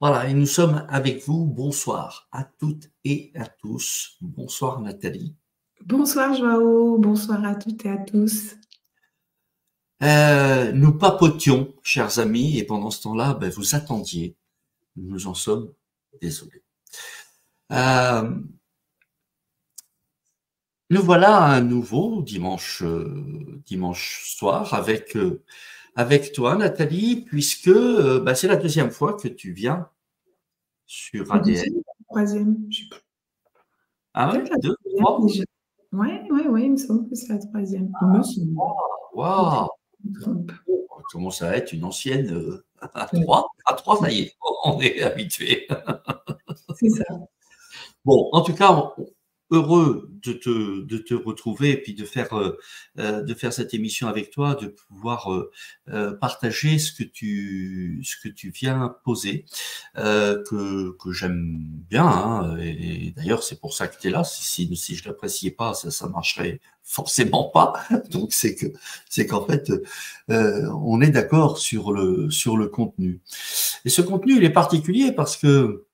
Voilà, et nous sommes avec vous. Bonsoir à toutes et à tous. Bonsoir Nathalie. Bonsoir Joao, bonsoir à toutes et à tous. Nous papotions, chers amis, et pendant ce temps-là, vous attendiez. Nous en sommes désolés. Nous voilà à un nouveau dimanche soir avec toi, Nathalie, puisque c'est la deuxième fois que tu viens sur La ADN. deuxième ou la troisième? Je sais plus. Ah ouais, Peut-être la 2, troisième 3. déjà. Ouais, il me semble que c'est la troisième. Il me semble. Peut-être Waouh! que je me trompe. On commence à être une ancienne à 3. À 3, ça y est, on est habitué. C'est ça. Bon, en tout cas, heureux de te retrouver et puis de faire cette émission avec toi, de pouvoir partager ce que tu viens poser, que j'aime bien. Hein, et d'ailleurs, c'est pour ça que tu es là. Si je l'appréciais pas, ça marcherait forcément pas. Donc c'est qu'en fait, on est d'accord sur le contenu. Et ce contenu, il est particulier parce que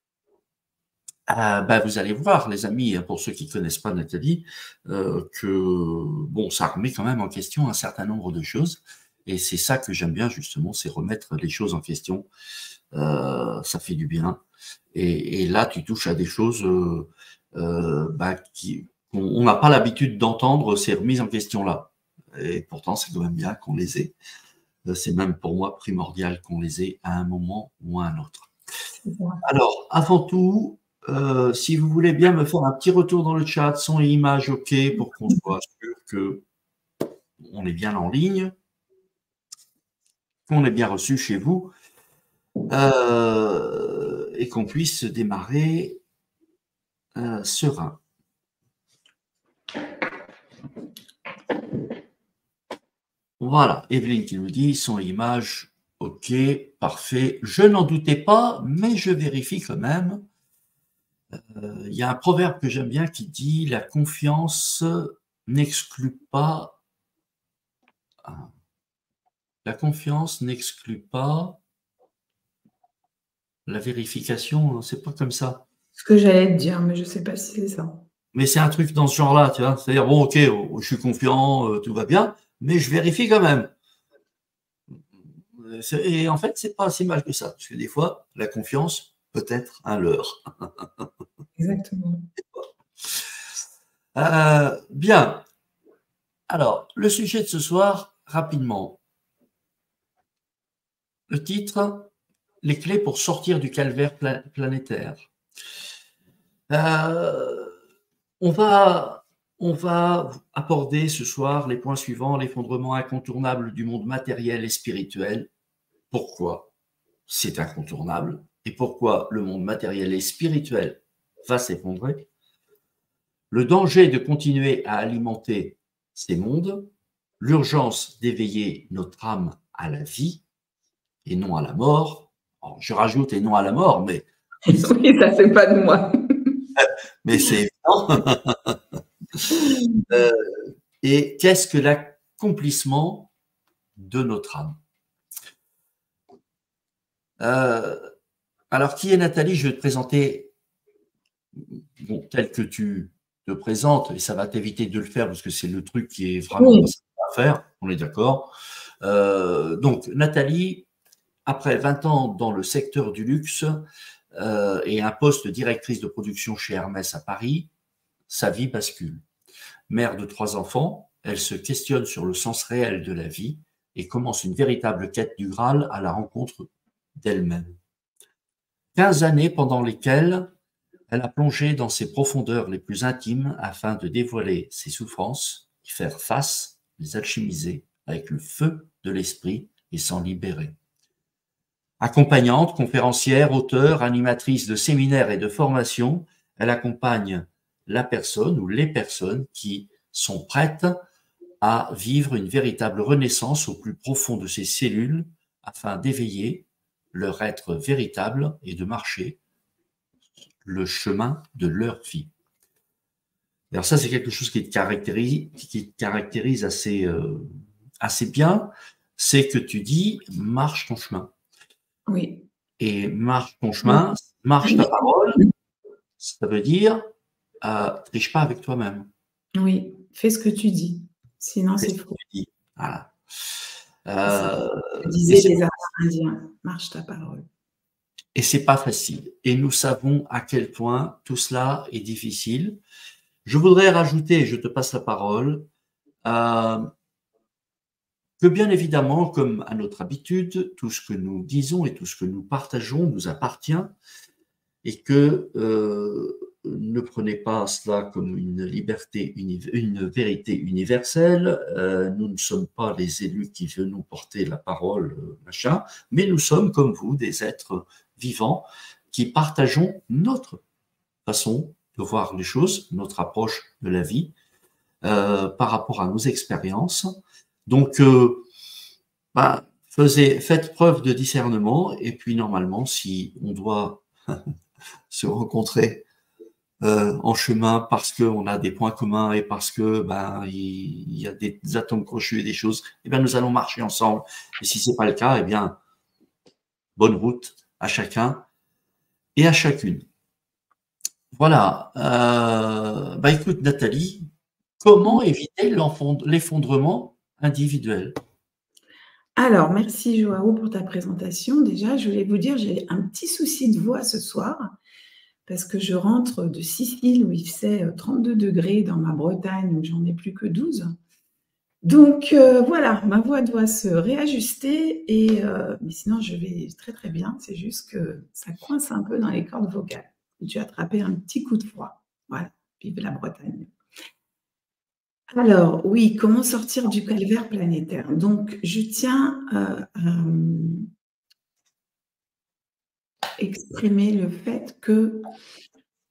vous allez voir, les amis, pour ceux qui connaissent pas Nathalie, que bon, ça remet quand même en question un certain nombre de choses. Et c'est ça que j'aime bien justement, c'est remettre les choses en question. Ça fait du bien. Et là, tu touches à des choses on n'a pas l'habitude d'entendre ces remises en question-là. Et pourtant, c'est quand même bien qu'on les ait. C'est même pour moi primordial qu'on les ait à un moment ou à un autre. Alors, avant tout, si vous voulez bien me faire un petit retour dans le chat, son et image, OK, pour qu'on soit sûr que on est bien en ligne, qu'on est bien reçu chez vous, et qu'on puisse démarrer serein. Voilà, Evelyne qui nous dit son et image, OK, parfait. Je n'en doutais pas, mais je vérifie quand même. Il y a un proverbe que j'aime bien qui dit la confiance n'exclut pas. La confiance n'exclut pas la vérification, c'est pas comme ça. Ce que j'allais te dire, mais je sais pas si c'est ça. Mais c'est un truc dans ce genre-là, tu vois. C'est-à-dire, bon, OK, je suis confiant, tout va bien, mais je vérifie quand même. Et en fait, c'est pas si mal que ça, parce que des fois, la confiance peut être un leurre. Exactement. Bien. Alors, le sujet de ce soir, rapidement. Le titre, les clés pour sortir du calvaire planétaire. On va aborder ce soir les points suivants, l'effondrement incontournable du monde matériel et spirituel. Pourquoi c'est incontournable et pourquoi le monde matériel et spirituel va s'effondrer. Le danger de continuer à alimenter ces mondes, l'urgence d'éveiller notre âme à la vie et non à la mort. Alors, je rajoute et non à la mort, mais Oui, ça c'est pas de moi. mais c'est évident. Et qu'est-ce que l'accomplissement de notre âme? Alors, qui est Nathalie? Je vais te présenter tel que tu te présentes, et ça va t'éviter de le faire parce que c'est le truc qui est vraiment pas simple à faire, on est d'accord. Donc, Nathalie, après 20 ans dans le secteur du luxe et un poste de directrice de production chez Hermès à Paris, sa vie bascule. Mère de 3 enfants, elle se questionne sur le sens réel de la vie et commence une véritable quête du Graal à la rencontre d'elle-même. 15 années pendant lesquelles elle a plongé dans ses profondeurs les plus intimes afin de dévoiler ses souffrances, y faire face, les alchimiser avec le feu de l'esprit et s'en libérer. Accompagnante, conférencière, auteure, animatrice de séminaires et de formations, elle accompagne la personne ou les personnes qui sont prêtes à vivre une véritable renaissance au plus profond de ses cellules afin d'éveiller leur être véritable et de marcher le chemin de leur vie. Alors ça, c'est quelque chose qui te caractérise assez bien, c'est que tu dis marche ton chemin. Oui. Et marche ton chemin, marche ta parole, ça veut dire triche pas avec toi-même. Oui, fais ce que tu dis, sinon Fais c'est ce que faux. tu dis. Voilà. C'est ça. Que Et disaient les Amérindiens, marche ta parole. c'est pas facile. Et nous savons à quel point tout cela est difficile. Je voudrais rajouter, je te passe la parole, que bien évidemment, comme à notre habitude, tout ce que nous disons et tout ce que nous partageons nous appartient et que ne prenez pas cela comme une liberté, une vérité universelle. Nous ne sommes pas les élus qui venons porter la parole, machin, mais nous sommes comme vous des êtres vivants qui partageons notre façon de voir les choses, notre approche de la vie par rapport à nos expériences. Donc, faites preuve de discernement et puis normalement, si on doit se rencontrer en chemin parce qu'on a des points communs et parce que il y a des atomes crochus et des choses, eh bien nous allons marcher ensemble. Et si c'est pas le cas, eh bien bonne route à chacun et à chacune. Voilà. Écoute Nathalie, comment éviter l'effondrement individuel? Alors, merci Joao pour ta présentation. Déjà, je voulais vous dire, j'ai un petit souci de voix ce soir parce que je rentre de Sicile où il fait 32 degrés dans ma Bretagne où j'en ai plus que 12. Donc voilà, ma voix doit se réajuster, mais sinon je vais très très bien. C'est juste que ça coince un peu dans les cordes vocales. J'ai attrapé un petit coup de froid. Voilà, vive la Bretagne. Alors oui, comment sortir du calvaire planétaire? Donc je tiens à exprimer le fait que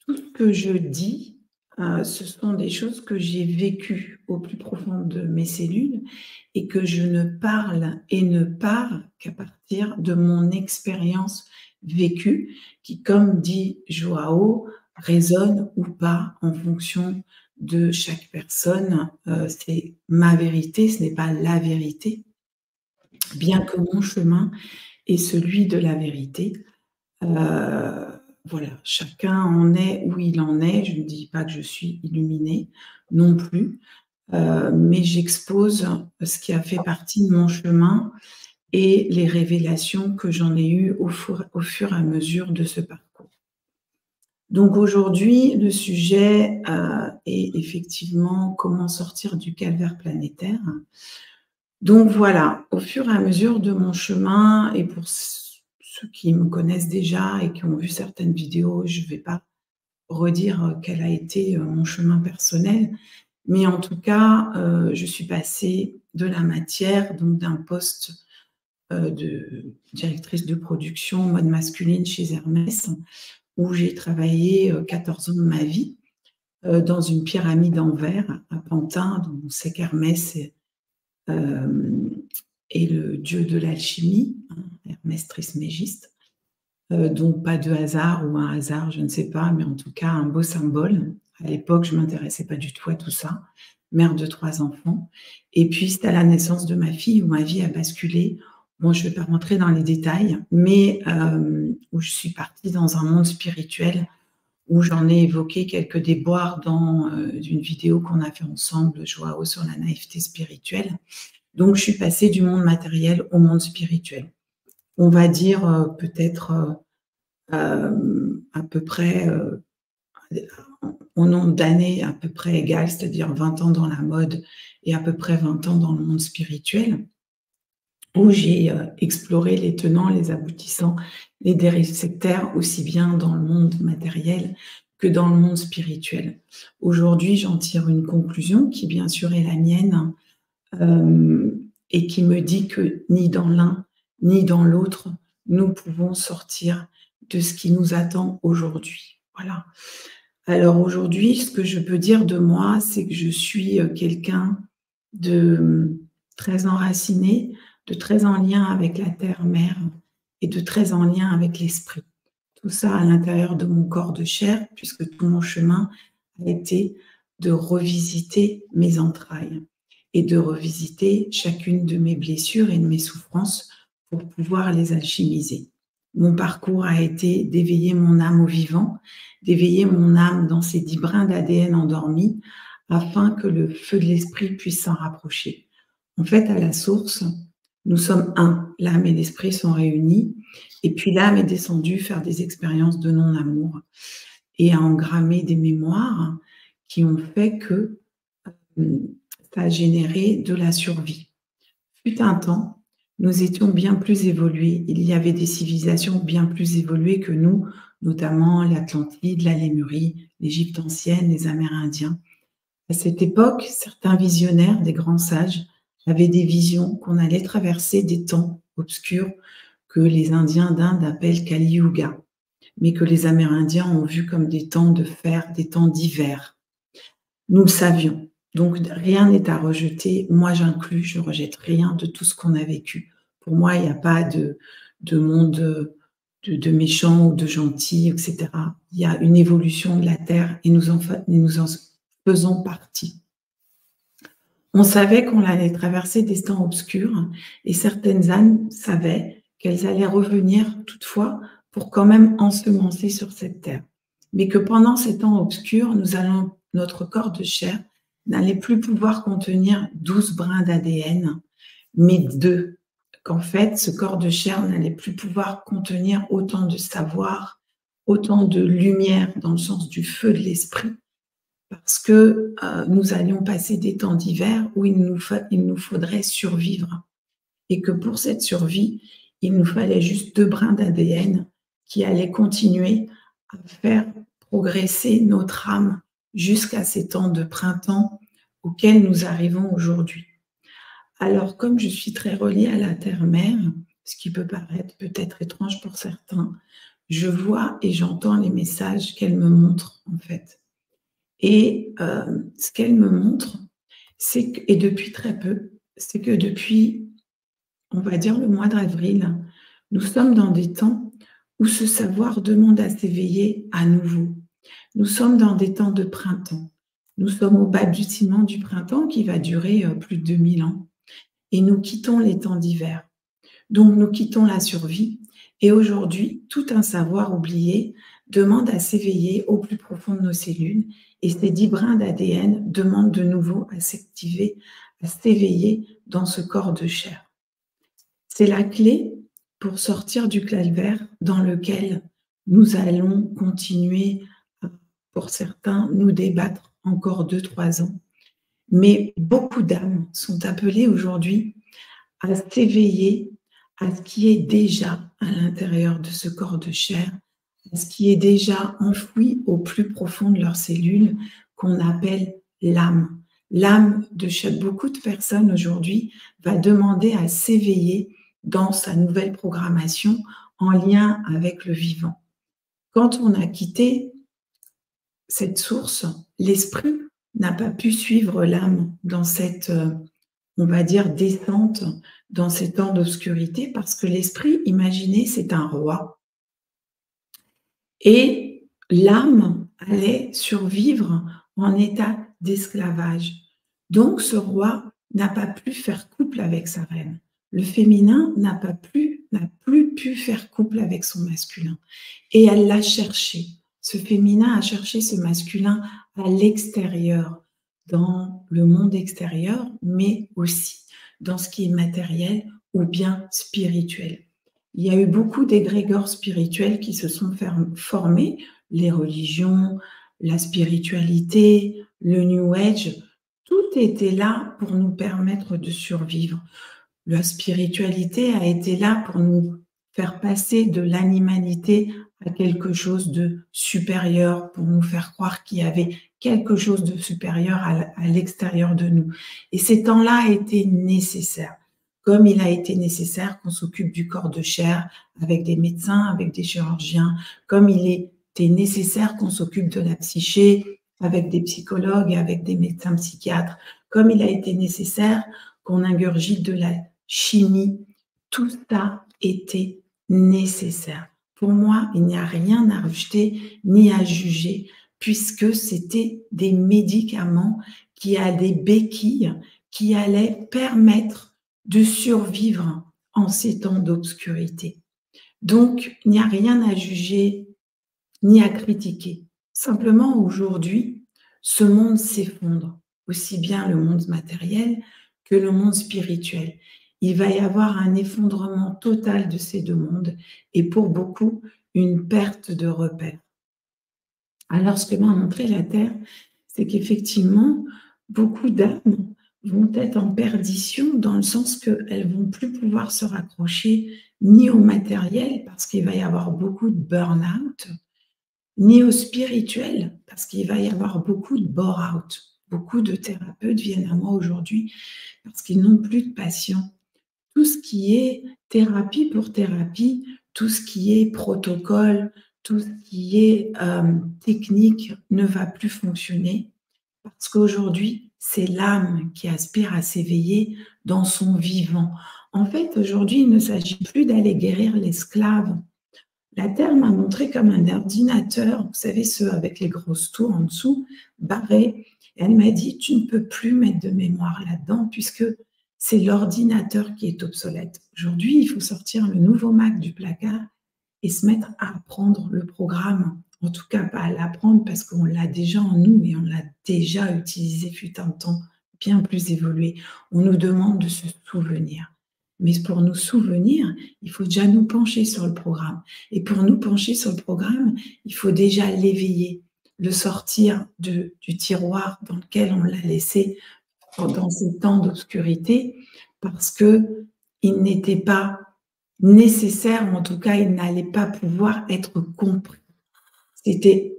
tout ce que je dis, ce sont des choses que j'ai vécues au plus profond de mes cellules et que je ne parle et ne pars qu'à partir de mon expérience vécue qui, comme dit Joao, résonne ou pas en fonction de chaque personne. C'est ma vérité, ce n'est pas la vérité, bien que mon chemin est celui de la vérité. Voilà, chacun en est où il en est. Je ne dis pas que je suis illuminée non plus, mais j'expose ce qui a fait partie de mon chemin et les révélations que j'en ai eues au fur et à mesure de ce parcours. Donc aujourd'hui, le sujet est effectivement comment sortir du calvaire planétaire. Donc voilà, au fur et à mesure de mon chemin, et pour ceux qui me connaissent déjà et qui ont vu certaines vidéos, je ne vais pas redire quel a été mon chemin personnel, mais en tout cas, je suis passée de la matière, donc d'un poste de directrice de production mode masculine chez Hermès, où j'ai travaillé 14 ans de ma vie dans une pyramide en verre à Pantin, dont on sait qu'Hermès est le dieu de l'alchimie, Hermès Trismégiste. Donc pas de hasard ou un hasard, je ne sais pas, mais en tout cas un beau symbole. À l'époque, je ne m'intéressais pas du tout à tout ça. Mère de 3 enfants. Et puis, c'est à la naissance de ma fille où ma vie a basculé. Bon, je ne vais pas rentrer dans les détails, mais où je suis partie dans un monde spirituel où j'en ai évoqué quelques déboires dans une vidéo qu'on a fait ensemble, Joao, sur la naïveté spirituelle. Donc, je suis passée du monde matériel au monde spirituel. On va dire peut-être à peu près au nombre d'années à peu près égal, c'est-à-dire 20 ans dans la mode et à peu près 20 ans dans le monde spirituel, où j'ai exploré les tenants, les aboutissants, les dérives sectaires, aussi bien dans le monde matériel que dans le monde spirituel. Aujourd'hui, j'en tire une conclusion qui, bien sûr, est la mienne et qui me dit que ni dans l'un ni dans l'autre, nous pouvons sortir de ce qui nous attend aujourd'hui. Voilà. Alors aujourd'hui, ce que je peux dire de moi, c'est que je suis quelqu'un de très enraciné, de très en lien avec la terre-mère et de très en lien avec l'esprit. Tout ça à l'intérieur de mon corps de chair, puisque tout mon chemin a été de revisiter mes entrailles et de revisiter chacune de mes blessures et de mes souffrances pour pouvoir les alchimiser. Mon parcours a été d'éveiller mon âme au vivant, d'éveiller mon âme dans ces 10 brins d'ADN endormis, afin que le feu de l'esprit puisse s'en rapprocher. En fait, à la source, nous sommes un. L'âme et l'esprit sont réunis, et puis l'âme est descendue faire des expériences de non-amour et a engrammé des mémoires qui ont fait que ça a généré de la survie. Fut un temps, nous étions bien plus évolués. Il y avait des civilisations bien plus évoluées que nous, notamment l'Atlantide, la Lémurie, l'Égypte ancienne, les Amérindiens. À cette époque, certains visionnaires, des grands sages, avaient des visions qu'on allait traverser des temps obscurs que les Indiens d'Inde appellent Kali Yuga, mais que les Amérindiens ont vu comme des temps de fer, des temps d'hiver. Nous le savions. Donc, rien n'est à rejeter. Moi, j'inclus, je rejette rien de tout ce qu'on a vécu. Pour moi, il n'y a pas de monde de méchants ou de gentils, etc. Il y a une évolution de la Terre et nous en faisons partie. On savait qu'on allait traverser des temps obscurs et certaines âmes savaient qu'elles allaient revenir toutefois pour quand même ensemencer sur cette terre. Mais que pendant ces temps obscurs, notre corps de chair n'allait plus pouvoir contenir 12 brins d'ADN, mais 2. Qu'en fait, ce corps de chair n'allait plus pouvoir contenir autant de savoir, autant de lumière dans le sens du feu de l'esprit, parce que nous allions passer des temps d'hiver où il nous faudrait survivre. Et que pour cette survie, il nous fallait juste 2 brins d'ADN qui allaient continuer à faire progresser notre âme jusqu'à ces temps de printemps auxquels nous arrivons aujourd'hui. Alors, comme je suis très reliée à la terre-mère, ce qui peut paraître peut-être étrange pour certains, je vois et j'entends les messages qu'elle me montre, en fait. Et ce qu'elle me montre, et depuis très peu, c'est que depuis, on va dire le mois d'avril, nous sommes dans des temps où ce savoir demande à s'éveiller à nouveau. Nous sommes dans des temps de printemps. Nous sommes au balbutiement du printemps qui va durer plus de 2000 ans. Et nous quittons les temps d'hiver. Donc nous quittons la survie. Et aujourd'hui, tout un savoir oublié demande à s'éveiller au plus profond de nos cellules. Et ces 10 brins d'ADN demandent de nouveau à s'activer, à s'éveiller dans ce corps de chair. C'est la clé pour sortir du calvaire dans lequel nous allons continuer, pour certains, nous débattre encore 2-3 ans. Mais beaucoup d'âmes sont appelées aujourd'hui à s'éveiller à ce qui est déjà à l'intérieur de ce corps de chair, à ce qui est déjà enfoui au plus profond de leurs cellules, qu'on appelle l'âme. L'âme de beaucoup de personnes aujourd'hui va demander à s'éveiller dans sa nouvelle programmation en lien avec le vivant. Quand on a quitté cette source, l'esprit n'a pas pu suivre l'âme dans cette, on va dire, descente, dans ces temps d'obscurité, parce que l'esprit, imaginez, c'est un roi. Et l'âme allait survivre en état d'esclavage. Donc, ce roi n'a pas pu faire couple avec sa reine. Le féminin n'a plus pu faire couple avec son masculin. Et elle l'a cherché. Ce féminin a cherché ce masculin à l'extérieur, dans le monde extérieur, mais aussi dans ce qui est matériel ou bien spirituel. Il y a eu beaucoup d'égrégores spirituels qui se sont formés, les religions, la spiritualité, le New Age, tout était là pour nous permettre de survivre. La spiritualité a été là pour nous faire passer de l'animalité à quelque chose de supérieur, pour nous faire croire qu'il y avait quelque chose de supérieur à l'extérieur de nous. Et ces temps-là étaient nécessaires, comme il a été nécessaire qu'on s'occupe du corps de chair avec des médecins, avec des chirurgiens, comme il était nécessaire qu'on s'occupe de la psyché avec des psychologues et avec des médecins psychiatres, comme il a été nécessaire qu'on ingurgite de la chimie. Tout ça était nécessaire. Pour moi, il n'y a rien à rejeter ni à juger, puisque c'était des médicaments qui allaient des béquilles, qui allaient permettre de survivre en ces temps d'obscurité. Donc, il n'y a rien à juger ni à critiquer. Simplement, aujourd'hui, ce monde s'effondre, aussi bien le monde matériel que le monde spirituel. Il va y avoir un effondrement total de ces deux mondes et pour beaucoup, une perte de repères. Alors, ce que m'a montré la Terre, c'est qu'effectivement, beaucoup d'âmes vont être en perdition dans le sens qu'elles vont plus pouvoir se raccrocher ni au matériel, parce qu'il va y avoir beaucoup de burn-out, ni au spirituel, parce qu'il va y avoir beaucoup de bore-out. Beaucoup de thérapeutes viennent à moi aujourd'hui parce qu'ils n'ont plus de patients. Tout ce qui est thérapie pour thérapie, tout ce qui est protocole, tout ce qui est technique ne va plus fonctionner parce qu'aujourd'hui, c'est l'âme qui aspire à s'éveiller dans son vivant. En fait, aujourd'hui, il ne s'agit plus d'aller guérir l'esclave. La Terre m'a montré comme un ordinateur, vous savez, ceux avec les grosses tours en dessous, barré. Et elle m'a dit, tu ne peux plus mettre de mémoire là-dedans puisque c'est l'ordinateur qui est obsolète. Aujourd'hui, il faut sortir le nouveau Mac du placard et se mettre à apprendre le programme. En tout cas, pas à l'apprendre parce qu'on l'a déjà en nous et on l'a déjà utilisé fut un temps bien plus évolué. On nous demande de se souvenir. Mais pour nous souvenir, il faut déjà nous pencher sur le programme. Et pour nous pencher sur le programme, il faut déjà l'éveiller, le sortir du tiroir dans lequel on l'a laissé pendant ces temps d'obscurité, parce qu'il n'était pas nécessaire, ou en tout cas, il n'allait pas pouvoir être compris. C'était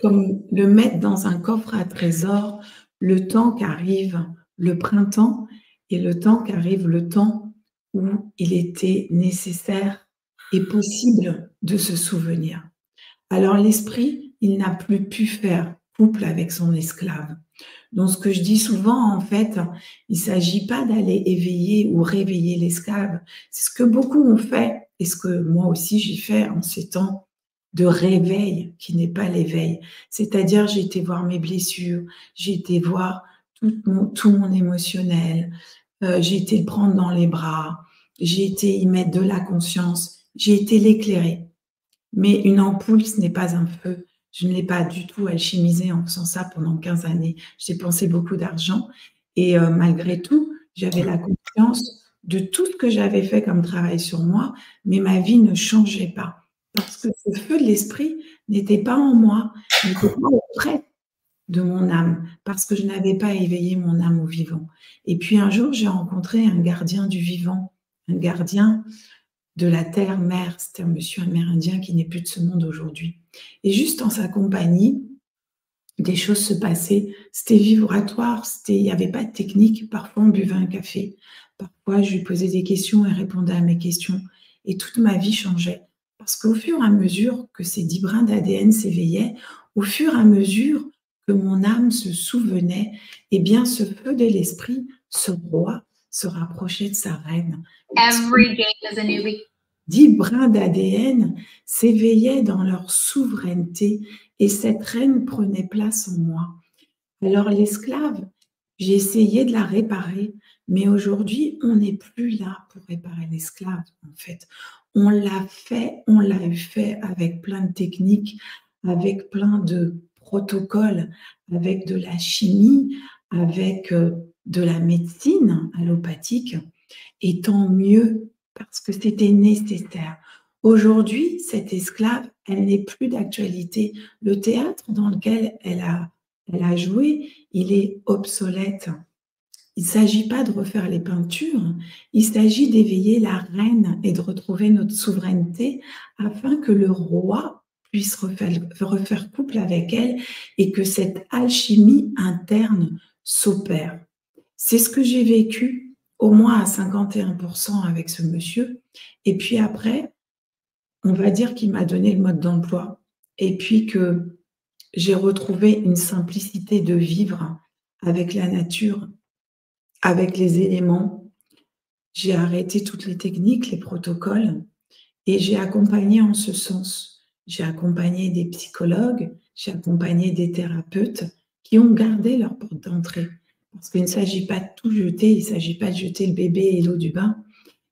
comme le mettre dans un coffre à trésors, le temps qu'arrive le printemps et le temps qu'arrive le temps où il était nécessaire et possible de se souvenir. Alors l'esprit, il n'a plus pu faire couple avec son esclave. Donc ce que je dis souvent, en fait, il ne s'agit pas d'aller éveiller ou réveiller l'esclave. C'est ce que beaucoup ont fait et ce que moi aussi j'ai fait en ces temps de réveil qui n'est pas l'éveil. C'est-à-dire, j'ai été voir mes blessures, j'ai été voir tout mon émotionnel, j'ai été le prendre dans les bras, j'ai été y mettre de la conscience, j'ai été l'éclairer. Mais une ampoule, ce n'est pas un feu. Je ne l'ai pas du tout alchimisé en faisant ça pendant 15 années. J'ai dépensé beaucoup d'argent et malgré tout, j'avais la conscience de tout ce que j'avais fait comme travail sur moi, mais ma vie ne changeait pas. Parce que ce feu de l'esprit n'était pas en moi, n'était pas auprès de mon âme, parce que je n'avais pas éveillé mon âme au vivant. Et puis un jour, j'ai rencontré un gardien du vivant, un gardien de la terre-mère. C'était un monsieur amérindien qui n'est plus de ce monde aujourd'hui. Et juste en sa compagnie, des choses se passaient. C'était vibratoire, il n'y avait pas de technique. Parfois, on buvait un café. Parfois, je lui posais des questions et répondait à mes questions. Et toute ma vie changeait. Parce qu'au fur et à mesure que ces 10 brins d'ADN s'éveillaient, au fur et à mesure que mon âme se souvenait, eh bien, ce feu de l'esprit, ce roi, se rapprochait de sa reine. Every day is a new beginning. 10 brins d'ADN s'éveillaient dans leur souveraineté et cette reine prenait place en moi. Alors l'esclave, j'ai essayé de la réparer, mais aujourd'hui, on n'est plus là pour réparer l'esclave, en fait. On l'a fait avec plein de techniques, avec plein de protocoles, avec de la chimie, avec de la médecine allopathique, et tant mieux, parce que c'était nécessaire. Aujourd'hui, cette esclave, elle n'est plus d'actualité. Le théâtre dans lequel elle a joué, il est obsolète. Il ne s'agit pas de refaire les peintures, il s'agit d'éveiller la reine et de retrouver notre souveraineté afin que le roi puisse refaire couple avec elle et que cette alchimie interne s'opère. C'est ce que j'ai vécu au moins à 51% avec ce monsieur. Et puis après, on va dire qu'il m'a donné le mode d'emploi. Et puis que j'ai retrouvé une simplicité de vivre avec la nature, avec les éléments. J'ai arrêté toutes les techniques, les protocoles, et j'ai accompagné en ce sens. J'ai accompagné des psychologues, j'ai accompagné des thérapeutes qui ont gardé leur porte d'entrée. Parce qu'il ne s'agit pas de tout jeter, il ne s'agit pas de jeter le bébé et l'eau du bain,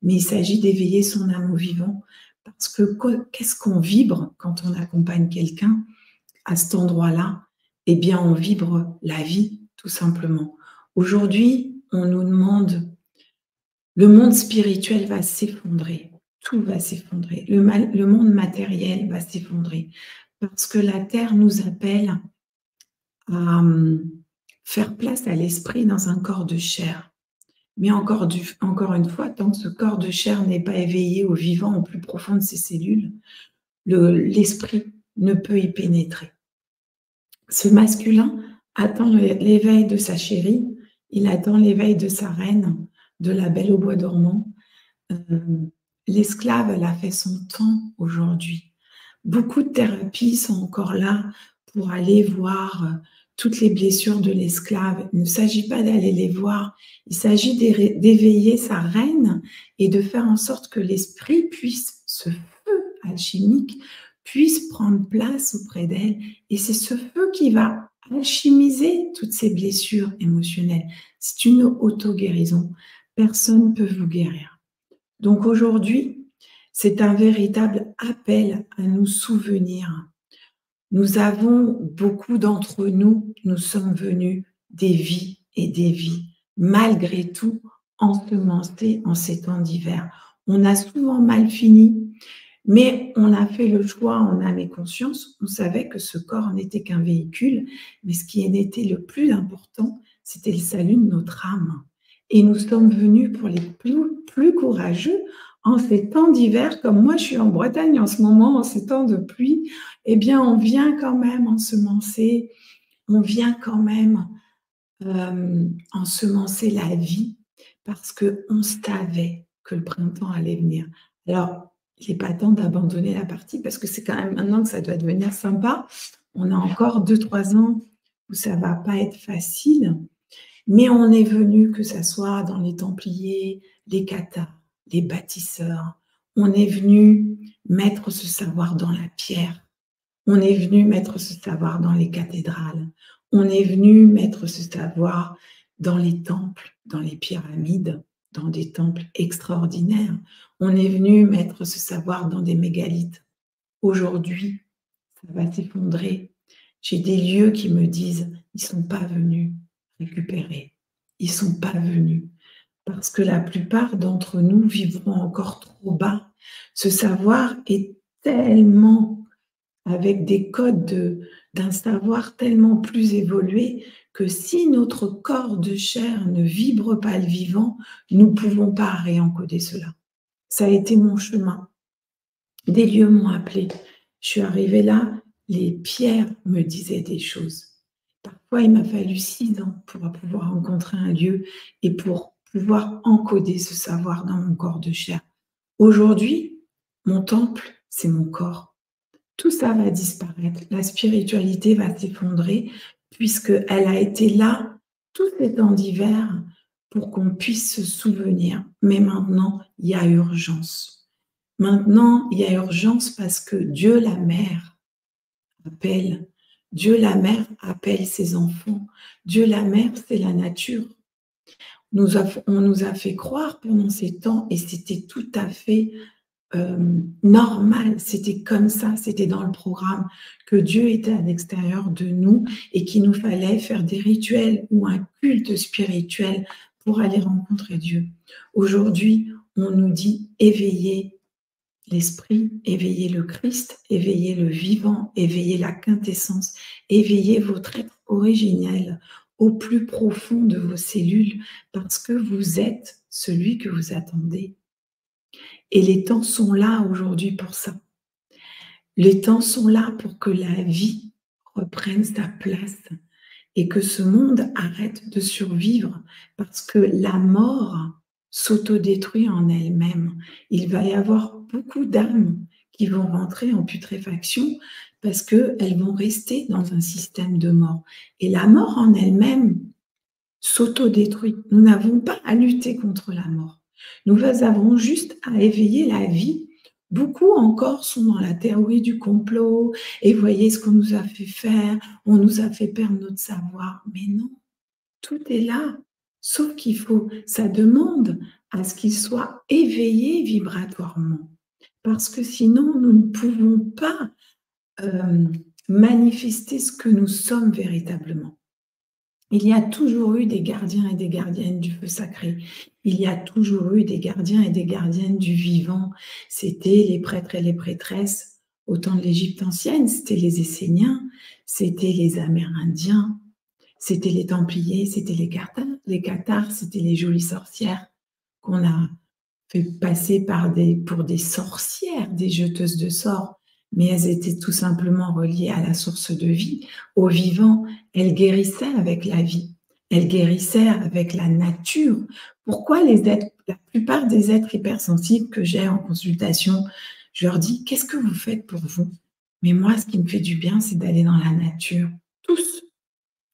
mais il s'agit d'éveiller son âme au vivant Parce que qu'est-ce qu'on vibre quand on accompagne quelqu'un à cet endroit-là? Eh bien, on vibre la vie, tout simplement. Aujourd'hui, on nous demande, le monde spirituel va s'effondrer, tout va s'effondrer, le monde matériel va s'effondrer, parce que la Terre nous appelle à faire place à l'esprit dans un corps de chair. Mais encore une fois, tant que ce corps de chair n'est pas éveillé au vivant au plus profond de ses cellules, l'esprit ne peut y pénétrer. Ce masculin attend l'éveil de sa chérie, il attend l'éveil de sa reine, de la belle au bois dormant. L'esclave, elle a fait son temps aujourd'hui. Beaucoup de thérapies sont encore là pour aller voir toutes les blessures de l'esclave. Il ne s'agit pas d'aller les voir, il s'agit d'éveiller sa reine et de faire en sorte que l'esprit puisse, ce feu alchimique, puisse prendre place auprès d'elle. Et c'est ce feu qui va alchimiser toutes ces blessures émotionnelles. C'est une auto-guérison. Personne ne peut vous guérir. Donc aujourd'hui, c'est un véritable appel à nous souvenir. Nous avons, beaucoup d'entre nous, nous sommes venus des vies et des vies, malgré tout, ensemencés en ces temps d'hiver. On a souvent mal fini, mais on a fait le choix en âme et conscience. On savait que ce corps n'était qu'un véhicule, mais ce qui était le plus important, c'était le salut de notre âme. Et nous sommes venus pour les plus courageux en ces temps d'hiver, comme moi je suis en Bretagne en ce moment, en ces temps de pluie, eh bien on vient quand même ensemencer, on vient quand même ensemencer la vie parce qu'on savait que le printemps allait venir. Alors, il n'est pas temps d'abandonner la partie parce que c'est quand même maintenant que ça doit devenir sympa. On a encore 2-3 ans où ça ne va pas être facile, mais on est venu, que ça soit dans les Templiers, les Cathares, les bâtisseurs, on est venu mettre ce savoir dans la pierre, on est venu mettre ce savoir dans les cathédrales, on est venu mettre ce savoir dans les temples, dans les pyramides, dans des temples extraordinaires. On est venu mettre ce savoir dans des mégalithes. Aujourd'hui, ça va s'effondrer. J'ai des lieux qui me disent, ils ne sont pas venus récupérer. Ils ne sont pas venus. Parce que la plupart d'entre nous vivront encore trop bas. Ce savoir est tellement, avec des codes d'un savoir tellement plus évolué, que si notre corps de chair ne vibre pas le vivant, nous ne pouvons pas réencoder cela. Ça a été mon chemin. Des lieux m'ont appelé. Je suis arrivée là, les pierres me disaient des choses. Parfois, il m'a fallu 6 ans pour pouvoir rencontrer un lieu et pour pouvoir encoder ce savoir dans mon corps de chair. Aujourd'hui, mon temple, c'est mon corps. Tout ça va disparaître. La spiritualité va s'effondrer puisqu'elle a été là tous ces temps d'hiver pour qu'on puisse se souvenir. Mais maintenant, il y a urgence. Maintenant, il y a urgence parce que Dieu la Mère appelle. Dieu la Mère appelle ses enfants. Dieu la Mère, c'est la nature. On nous a fait croire pendant ces temps, et c'était tout à fait normal, c'était comme ça, c'était dans le programme, que Dieu était à l'extérieur de nous et qu'il nous fallait faire des rituels ou un culte spirituel pour aller rencontrer Dieu. Aujourd'hui, on nous dit éveillez l'esprit, éveillez le Christ, éveillez le vivant, éveillez la quintessence, éveillez votre être originel au plus profond de vos cellules parce que vous êtes celui que vous attendez. Et les temps sont là aujourd'hui pour ça. Les temps sont là pour que la vie reprenne sa place et que ce monde arrête de survivre parce que la mort s'autodétruit en elle-même. Il va y avoir beaucoup d'âmes qui vont rentrer en putréfaction parce qu'elles vont rester dans un système de mort. Et la mort en elle-même s'autodétruit. Nous n'avons pas à lutter contre la mort. Nous avons juste à éveiller la vie. Beaucoup encore sont dans la théorie du complot et voyez ce qu'on nous a fait faire, on nous a fait perdre notre savoir. Mais non, tout est là, sauf ça demande à ce qu'il soit éveillé vibratoirement. parce que sinon, nous ne pouvons pas manifester ce que nous sommes véritablement. Il y a toujours eu des gardiens et des gardiennes du feu sacré. Il y a toujours eu des gardiens et des gardiennes du vivant. C'était les prêtres et les prêtresses au temps de l'Égypte ancienne, c'était les Esséniens, c'était les Amérindiens, c'était les Templiers, c'était les Cathars, c'était les jolies sorcières qu'on a fait passer pour des sorcières, des jeteuses de sorts, mais elles étaient tout simplement reliées à la source de vie, au vivant. Elles guérissaient avec la vie, elles guérissaient avec la nature. Pourquoi la plupart des êtres hypersensibles que j'ai en consultation, je leur dis, qu'est-ce que vous faites pour vous? Mais moi, ce qui me fait du bien, c'est d'aller dans la nature. Tous,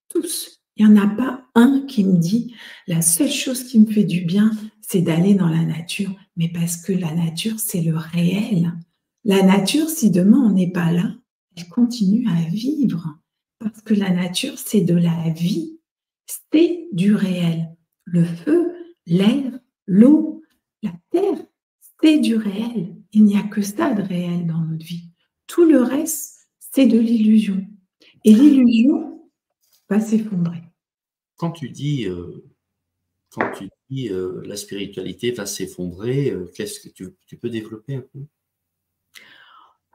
tous. Il n'y en a pas un qui me dit, la seule chose qui me fait du bien, c'est d'aller dans la nature. Mais parce que la nature, c'est le réel. La nature, si demain on n'est pas là, elle continue à vivre. Parce que la nature, c'est de la vie. C'est du réel. Le feu, l'air, l'eau, la terre, c'est du réel. Il n'y a que ça de réel dans notre vie. Tout le reste, c'est de l'illusion. Et l'illusion va s'effondrer. Quand tu dis la spiritualité va s'effondrer, qu'est-ce que tu peux développer un peu?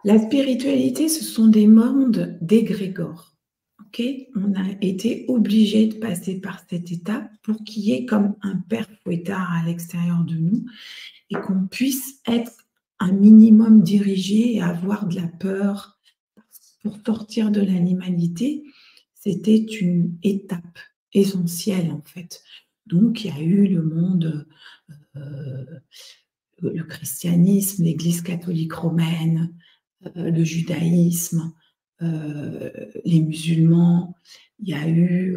La spiritualité, ce sont des mondes d'égrégores. Okay, on a été obligé de passer par cette étape pour qu'il y ait comme un père fouettard à l'extérieur de nous et qu'on puisse être un minimum dirigé et avoir de la peur. Pour sortir de l'animalité, c'était une étape essentielle en fait. Donc il y a eu le monde, le christianisme, l'Église catholique romaine, le judaïsme, les musulmans, il y a eu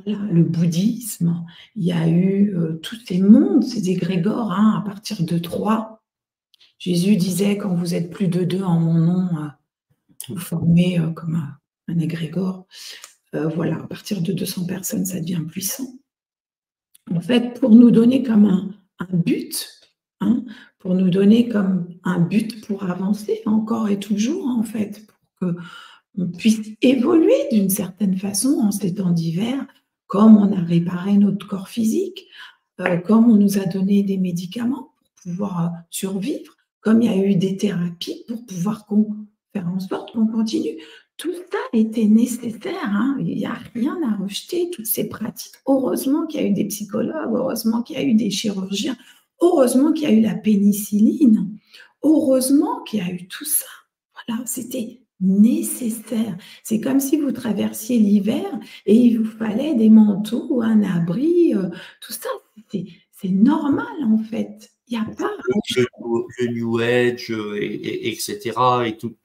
le bouddhisme, il y a eu tous ces mondes, ces égrégores, à partir de 3. Jésus disait, quand vous êtes plus de 2 en mon nom, vous formez comme un égrégore. Voilà, à partir de 200 personnes, ça devient puissant. En fait, pour nous donner comme un but, pour nous donner comme un but pour avancer encore et toujours, en fait, pour qu'on puisse évoluer d'une certaine façon en ces temps d'hiver, comme on a réparé notre corps physique, comme on nous a donné des médicaments pour pouvoir survivre, comme il y a eu des thérapies pour pouvoir faire en sorte qu'on continue. Tout ça était nécessaire, il n'y a rien à rejeter, toutes ces pratiques. Heureusement qu'il y a eu des psychologues, heureusement qu'il y a eu des chirurgiens, heureusement qu'il y a eu la pénicilline, heureusement qu'il y a eu tout ça. Voilà, c'était nécessaire. C'est comme si vous traversiez l'hiver et il vous fallait des manteaux, un abri, tout ça. C'est normal en fait. Il n'y a pas... Le New Age, etc. et tout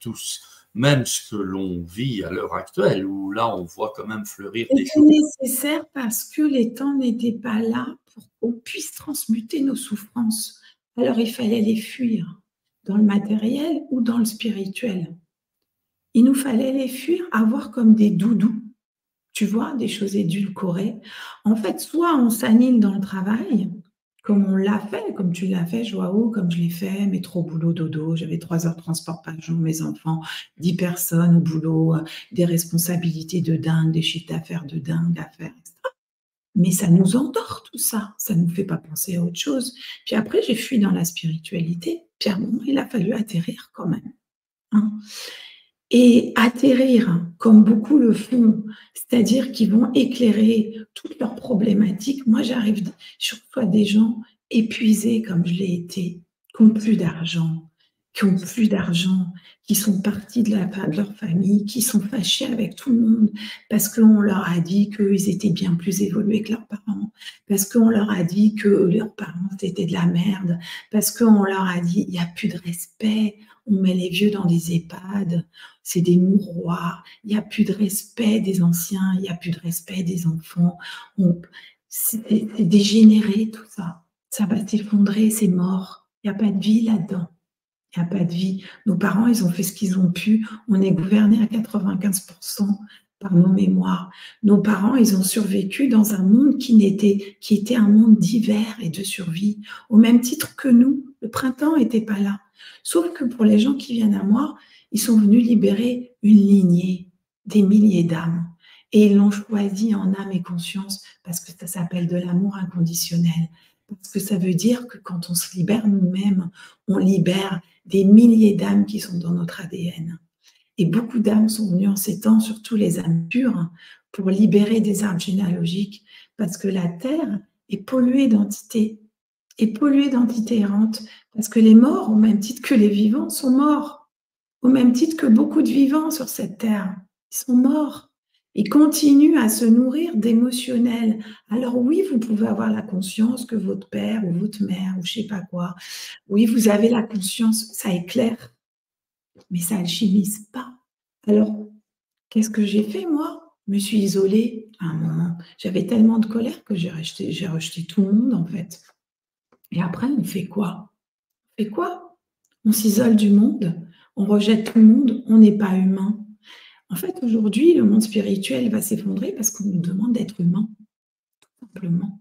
même ce que l'on vit à l'heure actuelle, où là, on voit quand même fleurir des choses. C'est nécessaire parce que les temps n'étaient pas là pour qu'on puisse transmuter nos souffrances. Alors, il fallait les fuir dans le matériel ou dans le spirituel. Il nous fallait les fuir, avoir comme des doudous, tu vois, des choses édulcorées. En fait, soit on s'annule dans le travail, comme on l'a fait, comme tu l'as fait, Joao, comme je l'ai fait, métro, boulot, dodo, j'avais 3 heures de transport par jour, mes enfants, 10 personnes au boulot, des responsabilités de dingue, des chiffres d'affaires de dingue à faire, etc. Mais ça nous endort tout ça, ça ne nous fait pas penser à autre chose. Puis après, j'ai fui dans la spiritualité, puis à un moment, il a fallu atterrir quand même. Et atterrir, comme beaucoup le font, c'est-à-dire qu'ils vont éclairer toutes leurs problématiques. Moi, je reçois des gens épuisés comme je l'ai été, qui n'ont plus d'argent, qui sont partis de leur famille, qui sont fâchés avec tout le monde parce qu'on leur a dit qu'ils étaient bien plus évolués que leurs parents, parce qu'on leur a dit que leurs parents c'était de la merde, parce qu'on leur a dit il n'y a plus de respect, on met les vieux dans des EHPAD, c'est des mouroirs, il n'y a plus de respect des anciens, il n'y a plus de respect des enfants, c'est dégénéré tout ça, ça va s'effondrer, c'est mort, il n'y a pas de vie là-dedans. Il n'y a pas de vie. Nos parents, ils ont fait ce qu'ils ont pu. On est gouverné à 95% par nos mémoires. Nos parents, ils ont survécu dans un monde qui était un monde d'hiver et de survie, au même titre que nous. Le printemps n'était pas là. Sauf que pour les gens qui viennent à moi, ils sont venus libérer une lignée, des milliers d'âmes. Et ils l'ont choisi en âme et conscience parce que ça s'appelle de l'amour inconditionnel. Parce que ça veut dire que quand on se libère nous-mêmes, on libère des milliers d'âmes qui sont dans notre ADN. Et beaucoup d'âmes sont venues en ces temps, surtout les âmes pures, pour libérer des arbres généalogiques, parce que la Terre est polluée d'entités, errantes, parce que les morts, au même titre que les vivants, sont morts, au même titre que beaucoup de vivants sur cette Terre, ils sont morts. Ils continuent à se nourrir d'émotionnel. Alors oui, vous pouvez avoir la conscience que votre père ou votre mère ou je sais pas quoi, oui, vous avez la conscience, ça éclaire, mais ça alchimise pas. Alors, qu'est-ce que j'ai fait, moi? Je me suis isolée à un moment. J'avais tellement de colère que j'ai rejeté tout le monde, en fait. Et après, on fait quoi? On fait quoi? On s'isole du monde, on rejette tout le monde, on n'est pas humain. En fait, aujourd'hui, le monde spirituel va s'effondrer parce qu'on nous demande d'être humain, tout simplement.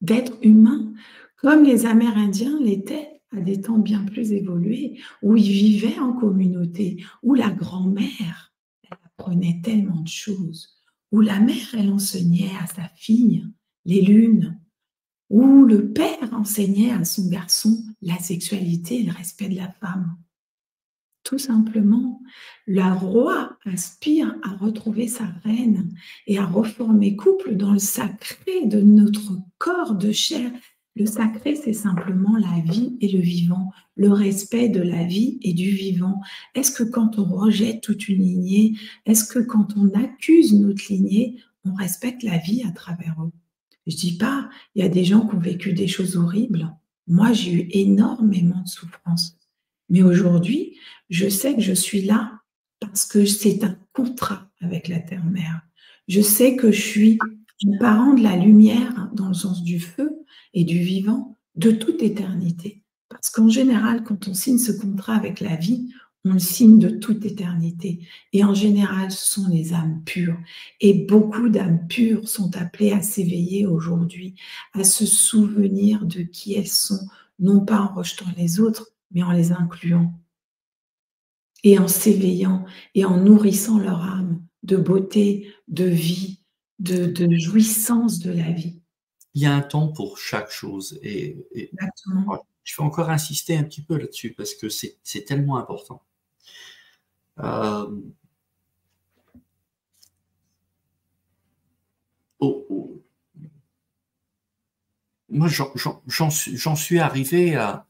D'être humain, comme les Amérindiens l'étaient à des temps bien plus évolués, où ils vivaient en communauté, où la grand-mère, elle apprenait tellement de choses, où la mère, elle enseignait à sa fille les lunes, où le père enseignait à son garçon la sexualité et le respect de la femme. Tout simplement, le roi aspire à retrouver sa reine et à reformer couple dans le sacré de notre corps de chair. Le sacré, c'est simplement la vie et le vivant, le respect de la vie et du vivant. Est-ce que quand on rejette toute une lignée, est-ce que quand on accuse notre lignée, on respecte la vie à travers eux? Je ne dis pas, il y a des gens qui ont vécu des choses horribles. Moi, j'ai eu énormément de souffrances. Mais aujourd'hui, je sais que je suis là parce que c'est un contrat avec la Terre-Mère. Je sais que je suis un parent de la lumière dans le sens du feu et du vivant de toute éternité. Parce qu'en général, quand on signe ce contrat avec la vie, on le signe de toute éternité. Et en général, ce sont les âmes pures. Et beaucoup d'âmes pures sont appelées à s'éveiller aujourd'hui, à se souvenir de qui elles sont, non pas en rejetant les autres, mais en les incluant et en s'éveillant et en nourrissant leur âme de beauté, de vie, de jouissance de la vie. Il y a un temps pour chaque chose. Exactement. Je vais encore insister un petit peu là-dessus parce que c'est tellement important. Moi, j'en suis arrivé à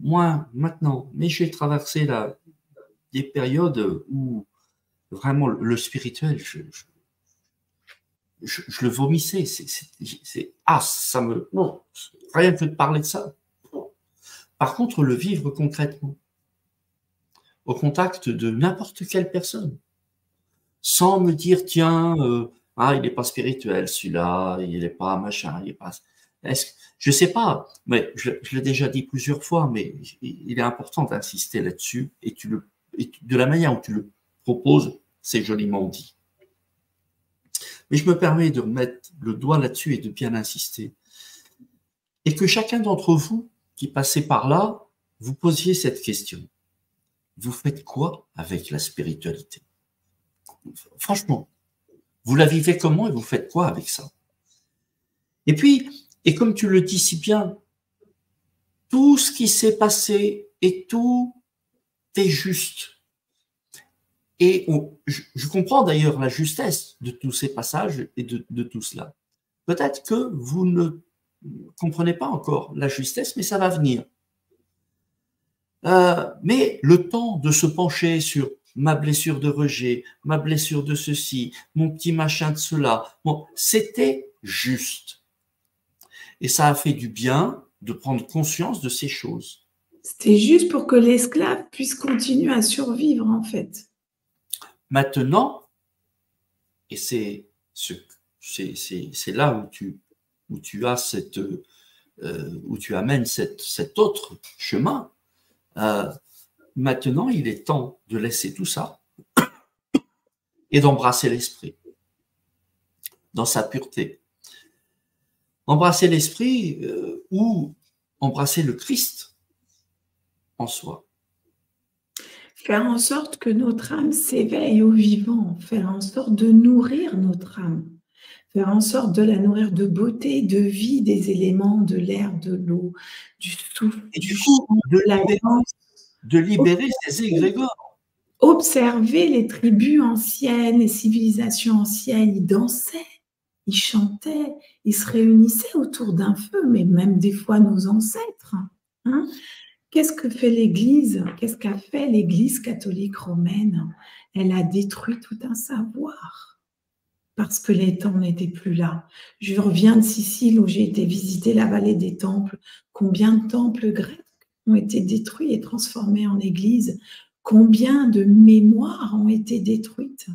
moins maintenant, mais j'ai traversé des périodes où vraiment le spirituel, je le vomissais. Ça me. Non, rien que de parler de ça. Par contre, le vivre concrètement, au contact de n'importe quelle personne, sans me dire, tiens, il n'est pas spirituel, celui-là, il n'est pas machin, il n'est pas. Je ne sais pas, mais je l'ai déjà dit plusieurs fois, mais il est important d'insister là-dessus et de la manière où tu le proposes, c'est joliment dit. Mais je me permets de mettre le doigt là-dessus et de bien insister. Et que chacun d'entre vous qui passez par là, vous posiez cette question. Vous faites quoi avec la spiritualité? Franchement, vous la vivez comment et vous faites quoi avec ça? Et puis, et comme tu le dis si bien, tout ce qui s'est passé et tout est juste. Et je comprends d'ailleurs la justesse de tous ces passages et de tout cela. Peut-être que vous ne comprenez pas encore la justesse, mais ça va venir. Mais le temps de se pencher sur ma blessure de rejet, ma blessure de ceci, mon petit machin de cela, bon, c'était juste. Et ça a fait du bien de prendre conscience de ces choses. C'était juste pour que l'esclave puisse continuer à survivre, en fait. Maintenant, et c'est là où tu as où tu amènes cet autre chemin. Maintenant, il est temps de laisser tout ça et d'embrasser l'esprit dans sa pureté. Embrasser l'esprit ou embrasser le Christ en soi. Faire en sorte que notre âme s'éveille au vivant, faire en sorte de nourrir notre âme, faire en sorte de la nourrir de beauté, de vie, des éléments, de l'air, de l'eau, du souffle, Et du du coup, chant, de la danse. de libérer ces égrégores. Observer les tribus anciennes, les civilisations anciennes, ils dansaient, ils chantaient, ils se réunissaient autour d'un feu, mais même des fois nos ancêtres. Hein. Qu'est-ce que fait l'Église? Qu'est-ce qu'a fait l'Église catholique romaine? Elle a détruit tout un savoir parce que les temps n'étaient plus là. Je reviens de Sicile où j'ai été visiter la vallée des temples. Combien de temples grecs ont été détruits et transformés en églises? Combien de mémoires ont été détruites?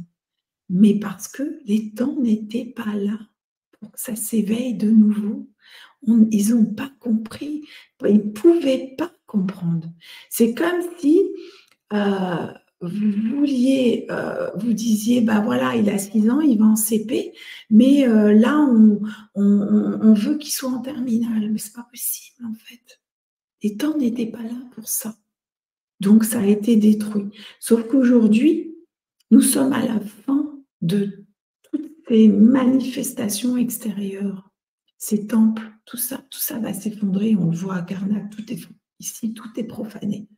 Mais parce que les temps n'étaient pas là pour que ça s'éveille de nouveau. Ils n'ont pas compris, ils ne pouvaient pas comprendre. C'est comme si vous disiez, bah voilà, il a 6 ans, il va en CP, mais là, on veut qu'il soit en terminale. Mais ce n'est pas possible, en fait. Les temps n'étaient pas là pour ça. Donc, ça a été détruit. Sauf qu'aujourd'hui, nous sommes à la fin de toutes ces manifestations extérieures, ces temples, tout ça va s'effondrer. On le voit à Karnak, ici, tout est profané.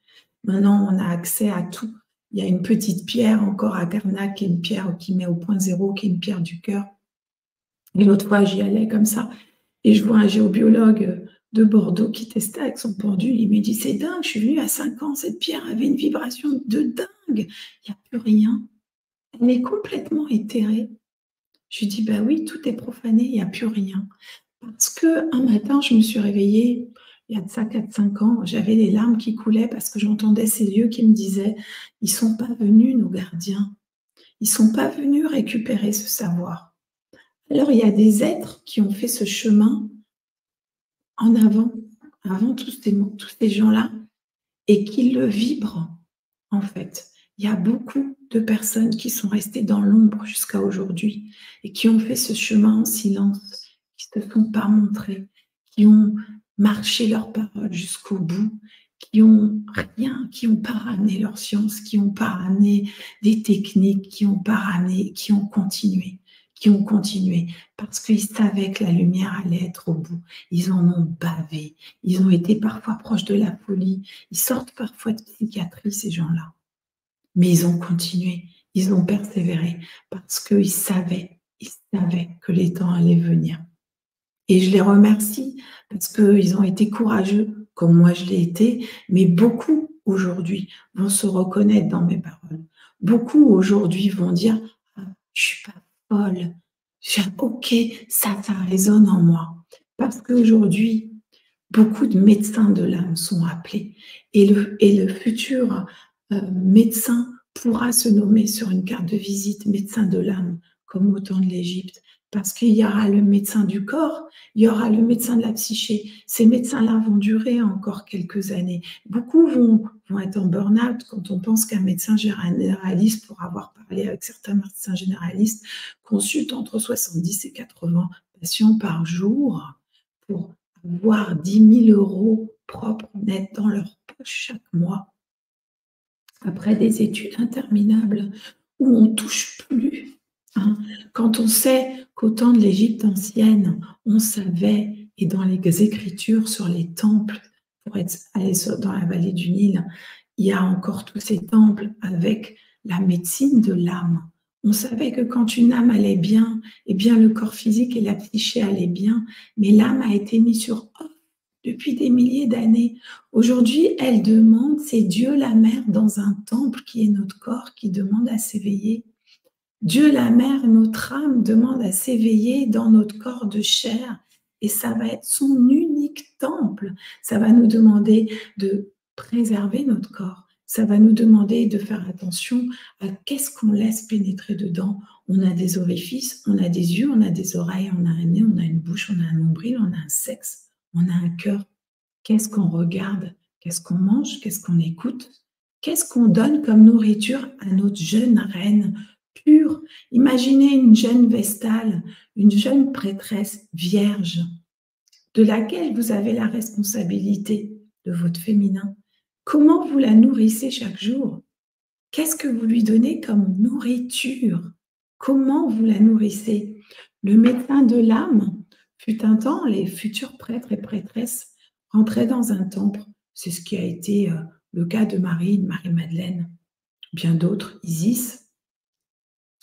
Maintenant, on a accès à tout. Il y a une petite pierre encore à Karnak, qui est une pierre qui met au point zéro, qui est une pierre du cœur. Et l'autre fois, j'y allais comme ça, et je vois un géobiologue de Bordeaux qui testait avec son pendule. Il me dit, c'est dingue, je suis venue à 5 ans, cette pierre avait une vibration de dingue. Il n'y a plus rien. Elle est complètement éthérée. Je lui dis, bah oui, tout est profané, il n'y a plus rien. Parce qu'un matin, je me suis réveillée, il y a de ça 4-5 ans, j'avais les larmes qui coulaient parce que j'entendais ces lieux qui me disaient, ils ne sont pas venus, nos gardiens. Ils ne sont pas venus récupérer ce savoir. Alors, il y a des êtres qui ont fait ce chemin en avant tous ces gens-là, et qui le vibrent, en fait. Il y a beaucoup de personnes qui sont restées dans l'ombre jusqu'à aujourd'hui et qui ont fait ce chemin en silence, qui ne se sont pas montrées, qui ont marché leur parole jusqu'au bout, qui ont rien, qui n'ont pas ramené leur science, qui n'ont pas ramené des techniques, qui n'ont pas ramené, qui ont continué parce qu'ils savaient que la lumière allait être au bout. Ils en ont bavé, ils ont été parfois proches de la folie, ils sortent parfois de psychiatrie, ces gens-là. Mais ils ont continué, ils ont persévéré parce qu'ils savaient que les temps allaient venir. Et je les remercie parce qu'ils ont été courageux, comme moi je l'ai été, mais beaucoup aujourd'hui vont se reconnaître dans mes paroles. Beaucoup aujourd'hui vont dire ah, « je ne suis pas folle, ok, ça résonne en moi ». Parce qu'aujourd'hui, beaucoup de médecins de l'âme sont appelés et le futur médecin pourra se nommer sur une carte de visite médecin de l'âme, comme au temps de l'Égypte, parce qu'il y aura le médecin du corps, il y aura le médecin de la psyché. Ces médecins-là vont durer encore quelques années. Beaucoup vont être en burn-out quand on pense qu'un médecin généraliste, pour avoir parlé avec certains médecins généralistes, consulte entre 70 et 80 patients par jour pour avoir 10 000 € propres nets dans leur poche chaque mois. Après des études interminables où on ne touche plus. Hein. Quand on sait qu'au temps de l'Égypte ancienne, on savait, et dans les écritures sur les temples, pour aller dans la vallée du Nil, il y a encore tous ces temples avec la médecine de l'âme. On savait que quand une âme allait bien, eh bien le corps physique et la psyché allaient bien, mais l'âme a été mise sur off depuis des milliers d'années. Aujourd'hui, elle demande, c'est Dieu la Mère dans un temple qui est notre corps qui demande à s'éveiller. Dieu la Mère, notre âme, demande à s'éveiller dans notre corps de chair et ça va être son unique temple. Ça va nous demander de préserver notre corps. Ça va nous demander de faire attention à qu'est-ce qu'on laisse pénétrer dedans. On a des orifices, on a des yeux, on a des oreilles, on a un nez, on a une bouche, on a un nombril, on a un sexe. On a un cœur. Qu'est-ce qu'on regarde? Qu'est-ce qu'on mange? Qu'est-ce qu'on écoute? Qu'est-ce qu'on donne comme nourriture à notre jeune reine pure. Imaginez une jeune vestale, une jeune prêtresse vierge, de laquelle vous avez la responsabilité de votre féminin. Comment vous la nourrissez chaque jour? Qu'est-ce que vous lui donnez comme nourriture? Comment vous la nourrissez? Le médecin de l'âme, fut un temps, les futurs prêtres et prêtresses rentraient dans un temple. C'est ce qui a été le cas de Marie, de Marie-Madeleine. Bien d'autres, Isis,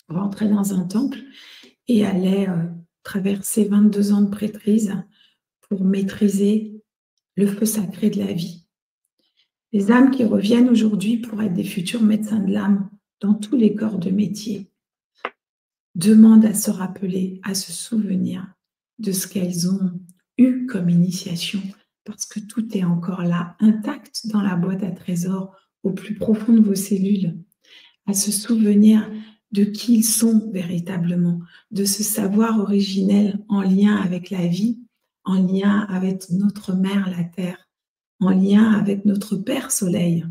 rentraient dans un temple et allaient traverser 22 ans de prêtrise pour maîtriser le feu sacré de la vie. Les âmes qui reviennent aujourd'hui pour être des futurs médecins de l'âme dans tous les corps de métier demandent à se rappeler, à se souvenir de ce qu'elles ont eu comme initiation, parce que tout est encore là, intact dans la boîte à trésors, au plus profond de vos cellules, à se souvenir de qui ils sont véritablement, de ce savoir originel en lien avec la vie, en lien avec notre mère, la Terre, en lien avec notre Père Soleil.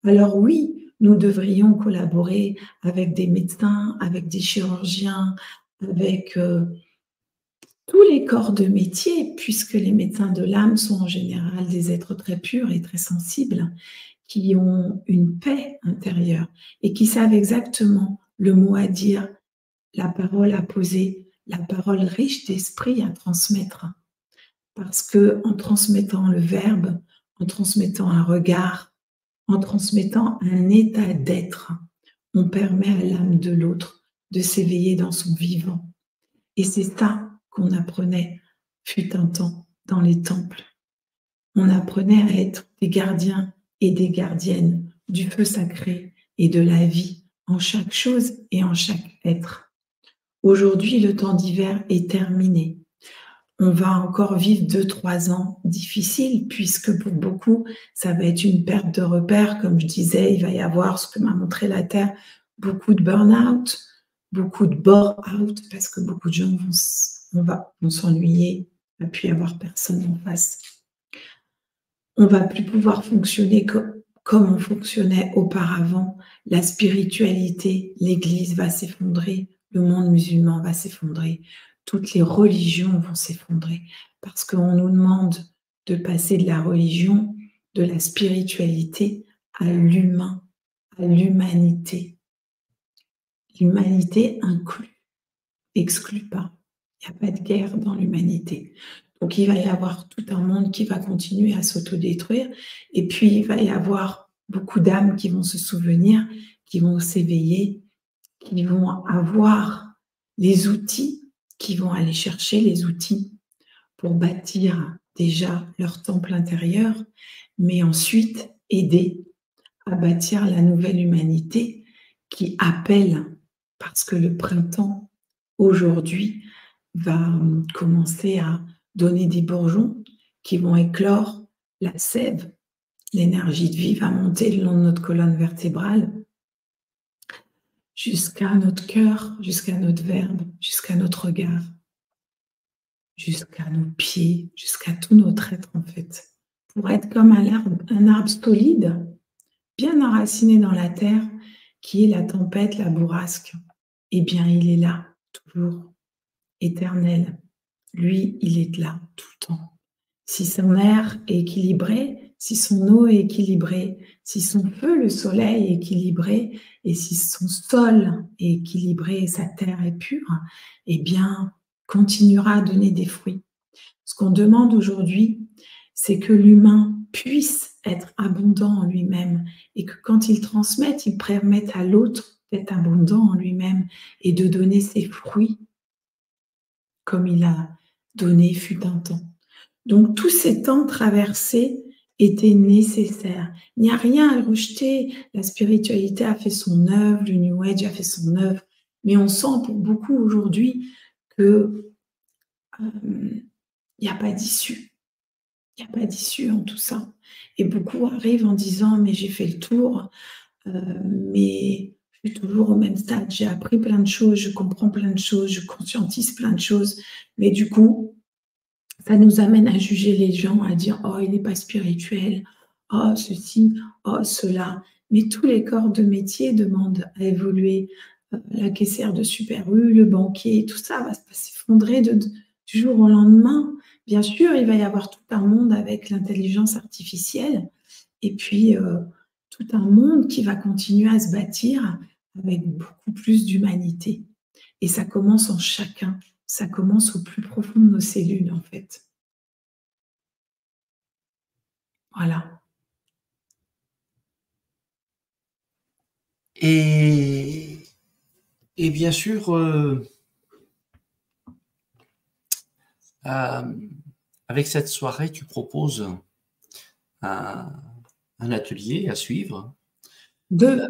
Alors oui, nous devrions collaborer avec des médecins, avec des chirurgiens, avec tous les corps de métier, puisque les médecins de l'âme sont en général des êtres très purs et très sensibles, qui ont une paix intérieure et qui savent exactement le mot à dire, la parole à poser, la parole riche d'esprit à transmettre. Parce que en transmettant le verbe, en transmettant un regard, en transmettant un état d'être, on permet à l'âme de l'autre de s'éveiller dans son vivant. Et c'est ça qu'on apprenait, fut un temps, dans les temples. On apprenait à être des gardiens et des gardiennes du feu sacré et de la vie en chaque chose et en chaque être. Aujourd'hui, le temps d'hiver est terminé. On va encore vivre 2-3 ans difficiles, puisque pour beaucoup, ça va être une perte de repères. Comme je disais, il va y avoir, ce que m'a montré la Terre, beaucoup de burn-out, beaucoup de bore-out, parce que beaucoup de gens vont s'ennuyer, et puis avoir personne en face. On va plus pouvoir fonctionner comme on fonctionnait auparavant. La spiritualité, l'Église va s'effondrer, le monde musulman va s'effondrer. Toutes les religions vont s'effondrer parce qu'on nous demande de passer de la religion, de la spiritualité à l'humain, à l'humanité. L'humanité exclut pas. Il n'y a pas de guerre dans l'humanité. Donc il va y avoir tout un monde qui va continuer à s'autodétruire et puis il va y avoir beaucoup d'âmes qui vont se souvenir, qui vont s'éveiller, qui vont avoir les outils, qui vont aller chercher les outils pour bâtir déjà leur temple intérieur, mais ensuite aider à bâtir la nouvelle humanité qui appelle, parce que le printemps, aujourd'hui, va commencer à donner des bourgeons qui vont éclore la sève. L'énergie de vie va monter le long de notre colonne vertébrale jusqu'à notre cœur, jusqu'à notre verbe, jusqu'à notre regard, jusqu'à nos pieds, jusqu'à tout notre être en fait, pour être comme un arbre solide, bien enraciné dans la terre, qui est la tempête, la bourrasque. Eh bien, il est là, toujours, éternel. Lui, il est là, tout le temps. Si son air est équilibré, si son eau est équilibrée, si son feu, le soleil, est équilibré, et si son sol est équilibré et sa terre est pure, eh bien, continuera à donner des fruits. Ce qu'on demande aujourd'hui, c'est que l'humain puisse être abondant en lui-même et que quand il transmette, il permette à l'autre d'être abondant en lui-même et de donner ses fruits comme il a donné fut un temps. Donc, tous ces temps traversés étaient nécessaires. Il n'y a rien à le rejeter. La spiritualité a fait son œuvre, le New Age a fait son œuvre, mais on sent pour beaucoup aujourd'hui que il n'y a pas d'issue. Il n'y a pas d'issue en tout ça. Et beaucoup arrivent en disant « mais j'ai fait le tour, mais je suis toujours au même stade, j'ai appris plein de choses, je comprends plein de choses, je conscientise plein de choses, mais du coup, ça nous amène à juger les gens, à dire « oh, il n'est pas spirituel, oh, ceci, oh, cela ». Mais tous les corps de métier demandent à évoluer la caissière de Super U, le banquier, tout ça va s'effondrer du jour au lendemain. Bien sûr, il va y avoir tout un monde avec l'intelligence artificielle et puis tout un monde qui va continuer à se bâtir avec beaucoup plus d'humanité. Et ça commence en chacun, ça commence au plus profond de nos cellules en fait. Voilà. Et bien sûr, avec cette soirée, tu proposes un atelier à suivre. Deux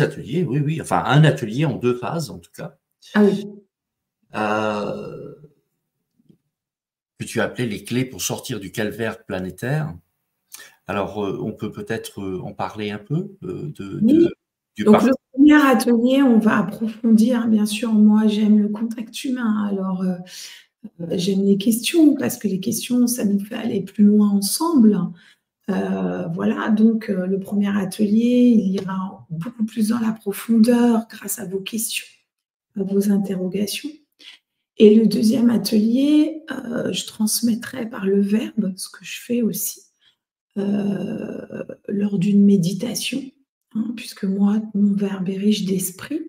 ateliers, oui, oui. Enfin, un atelier en 2 phases, en tout cas. Ah oui. Que tu as appelé les clés pour sortir du calvaire planétaire. Alors, on peut peut-être en parler un peu Oui. Donc, le premier atelier, on va approfondir, bien sûr, moi, j'aime le contact humain. Alors, j'aime les questions, parce que les questions, ça nous fait aller plus loin ensemble. Voilà, donc le premier atelier, il ira beaucoup plus dans la profondeur grâce à vos questions, à vos interrogations. Et le deuxième atelier, je transmettrai par le verbe, ce que je fais aussi, lors d'une méditation, hein, puisque moi, mon verbe est riche d'esprit.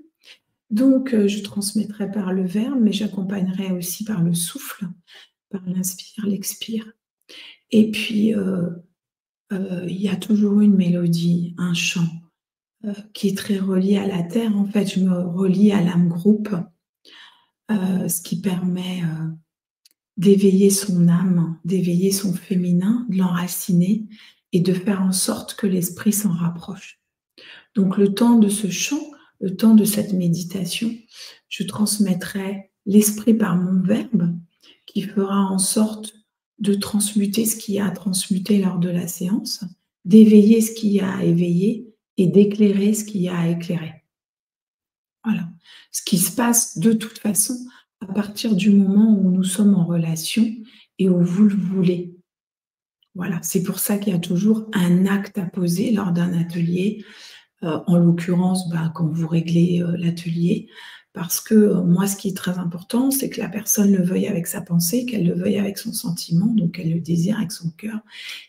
Donc, je transmettrai par le verbe, mais j'accompagnerai aussi par le souffle, par l'inspire, l'expire. Et puis, il y a toujours une mélodie, un chant, qui est très relié à la terre. En fait, je me relie à l'âme groupe, ce qui permet d'éveiller son âme, d'éveiller son féminin, de l'enraciner et de faire en sorte que l'esprit s'en rapproche. Donc, le temps de ce chant, le temps de cette méditation, je transmettrai l'esprit par mon verbe qui fera en sorte de transmuter ce qu'il y a à transmuter lors de la séance, d'éveiller ce qu'il y a à éveiller et d'éclairer ce qu'il y a à éclairer. Voilà. Ce qui se passe de toute façon à partir du moment où nous sommes en relation et où vous le voulez. Voilà, c'est pour ça qu'il y a toujours un acte à poser lors d'un atelier, en l'occurrence, quand vous réglez l'atelier, parce que moi, ce qui est très important, c'est que la personne le veuille avec sa pensée, qu'elle le veuille avec son sentiment, donc qu'elle le désire avec son cœur,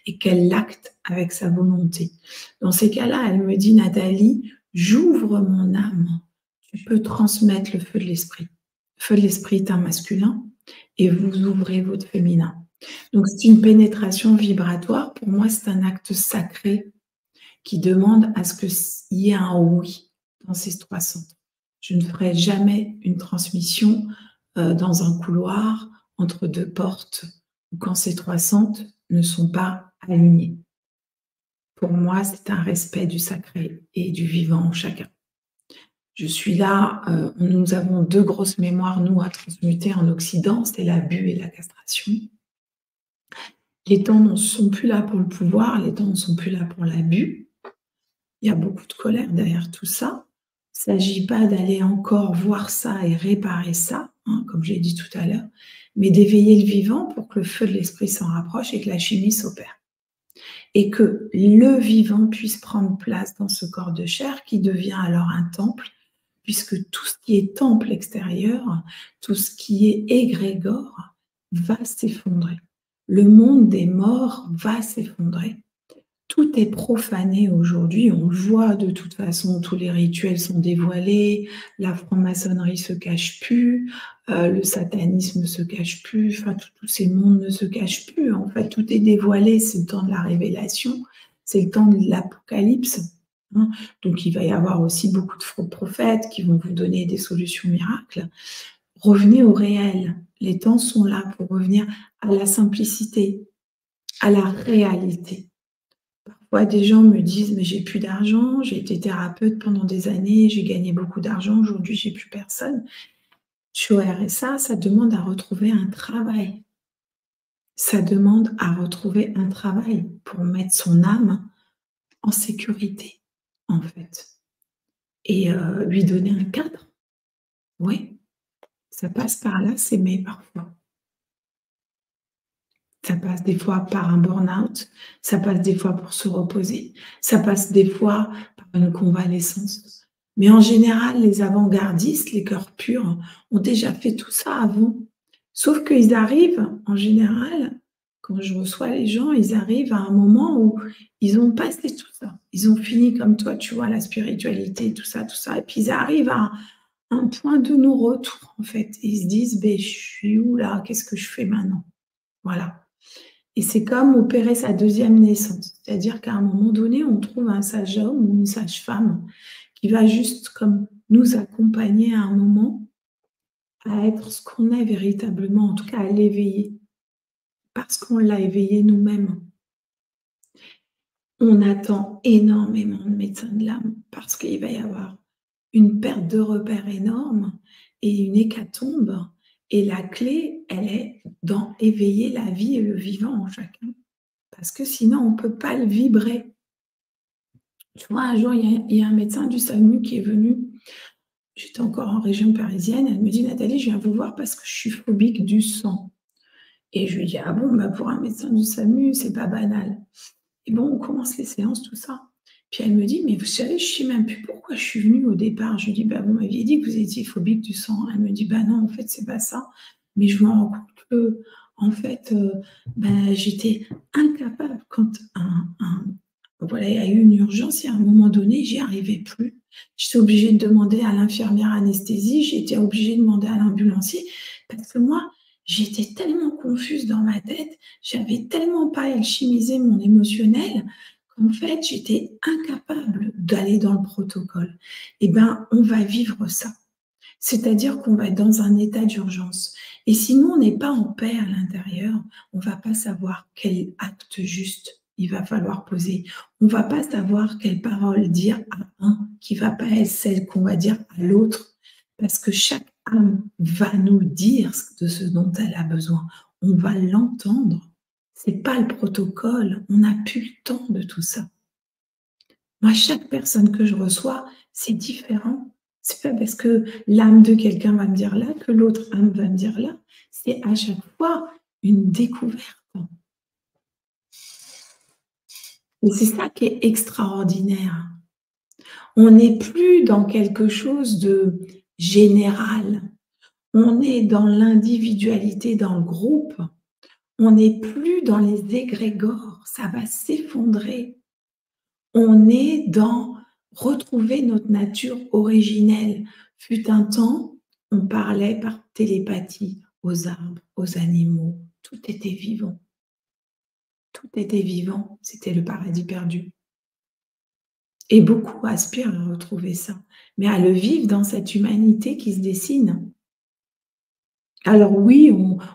et qu'elle l'acte avec sa volonté. Dans ces cas-là, elle me dit, Nathalie, j'ouvre mon âme, tu peux transmettre le feu de l'esprit. Le feu de l'esprit est un masculin, et vous ouvrez votre féminin. Donc, c'est une pénétration vibratoire. Pour moi, c'est un acte sacré qui demande à ce qu'il y ait un oui dans ces 3 centres. Je ne ferai jamais une transmission dans un couloir, entre 2 portes, ou quand ces 3 centres ne sont pas alignés. Pour moi, c'est un respect du sacré et du vivant en chacun. Je suis là, nous avons 2 grosses mémoires, nous, à transmuter en Occident, c'est l'abus et la castration. Les temps ne sont plus là pour le pouvoir, les temps ne sont plus là pour l'abus. Il y a beaucoup de colère derrière tout ça. Il ne s'agit pas d'aller encore voir ça et réparer ça, hein, comme j'ai dit tout à l'heure, mais d'éveiller le vivant pour que le feu de l'esprit s'en rapproche et que la chimie s'opère. Et que le vivant puisse prendre place dans ce corps de chair qui devient alors un temple, puisque tout ce qui est temple extérieur, tout ce qui est égrégore, va s'effondrer. Le monde des morts va s'effondrer. Tout est profané aujourd'hui, on le voit de toute façon, tous les rituels sont dévoilés, la franc-maçonnerie se cache plus, le satanisme ne se cache plus, enfin tous ces mondes ne se cachent plus, en fait tout est dévoilé, c'est le temps de la révélation, c'est le temps de l'apocalypse, hein. Donc il va y avoir aussi beaucoup de faux prophètes qui vont vous donner des solutions miracles. Revenez au réel, les temps sont là pour revenir à la simplicité, à la réalité. Parfois, des gens me disent « mais j'ai plus d'argent, j'ai été thérapeute pendant des années, j'ai gagné beaucoup d'argent, aujourd'hui j'ai plus personne ». Je suis au RSA, ça demande à retrouver un travail. Ça demande à retrouver un travail pour mettre son âme en sécurité, en fait. Et lui donner un cadre. Oui, ça passe par là, s'aimer parfois. Ça passe des fois par un burn-out, ça passe des fois pour se reposer, ça passe des fois par une convalescence. Mais en général, les avant-gardistes, les cœurs purs, ont déjà fait tout ça avant. Sauf qu'ils arrivent, en général, quand je reçois les gens, ils arrivent à un moment où ils ont passé tout ça. Ils ont fini comme toi, tu vois, la spiritualité, tout ça. Et puis ils arrivent à un point de non-retour, en fait. Et ils se disent, ben, je suis où là? Qu'est-ce que je fais maintenant? Voilà. Et c'est comme opérer sa deuxième naissance. C'est-à-dire qu'à un moment donné, on trouve un sage homme ou une sage-femme qui va juste comme nous accompagner à un moment à être ce qu'on est véritablement, en tout cas à l'éveiller, parce qu'on l'a éveillé nous-mêmes. On attend énormément de médecins de l'âme parce qu'il va y avoir une perte de repères énorme et une hécatombe. Et la clé, elle est dans éveiller la vie et le vivant en chacun. Parce que sinon, on ne peut pas le vibrer. Tu vois, un jour, il y a un médecin du SAMU qui est venu. J'étais encore en région parisienne. Elle me dit, Nathalie, je viens vous voir parce que je suis phobique du sang. Et je lui dis, ah bon, bah pour un médecin du SAMU, c'est pas banal. Et bon, on commence les séances, tout ça. Puis elle me dit, mais vous savez, je ne sais même plus pourquoi je suis venue au départ. Je lui dis, bah, vous m'aviez dit que vous étiez phobique du sang. Elle me dit, bah non, en fait, c'est pas ça. Mais je me rends compte que, en fait, j'étais incapable quand voilà, il y a eu une urgence et à un moment donné, j'y arrivais plus. J'étais obligée de demander à l'infirmière anesthésie, j'étais obligée de demander à l'ambulancier parce que moi, j'étais tellement confuse dans ma tête, j'avais tellement pas alchimisé mon émotionnel qu'en fait, j'étais incapable d'aller dans le protocole. Eh bien, on va vivre ça. C'est-à-dire qu'on va être dans un état d'urgence. Et si nous, on n'est pas en paix à l'intérieur, on ne va pas savoir quel acte juste il va falloir poser. On ne va pas savoir quelle parole dire à un qui ne va pas être celle qu'on va dire à l'autre. Parce que chaque âme va nous dire de ce dont elle a besoin. On va l'entendre. Ce n'est pas le protocole. On n'a plus le temps de tout ça. Moi, chaque personne que je reçois, c'est différent. C'est pas parce que l'âme de quelqu'un va me dire là que l'autre âme va me dire là. C'est à chaque fois une découverte. Et c'est ça qui est extraordinaire. On n'est plus dans quelque chose de général. On est dans l'individualité, dans le groupe. On n'est plus dans les égrégores. Ça va s'effondrer. On est dans retrouver notre nature originelle. Fut un temps, on parlait par télépathie aux arbres, aux animaux. Tout était vivant. Tout était vivant. C'était le paradis perdu. Et beaucoup aspirent à retrouver ça, mais à le vivre dans cette humanité qui se dessine. Alors oui,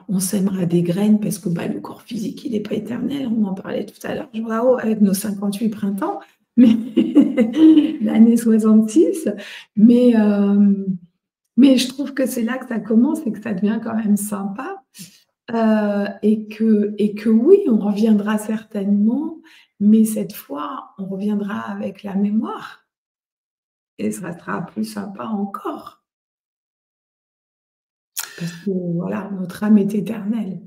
on sèmera des graines parce que le corps physique, il n'est pas éternel. On en parlait tout à l'heure, Joao, avec nos 58 printemps, mais l'année 66. Mais je trouve que c'est là que ça commence et que ça devient quand même sympa. Et que oui, on reviendra certainement, mais cette fois, on reviendra avec la mémoire. Et ça sera plus sympa encore. Parce que voilà, notre âme est éternelle.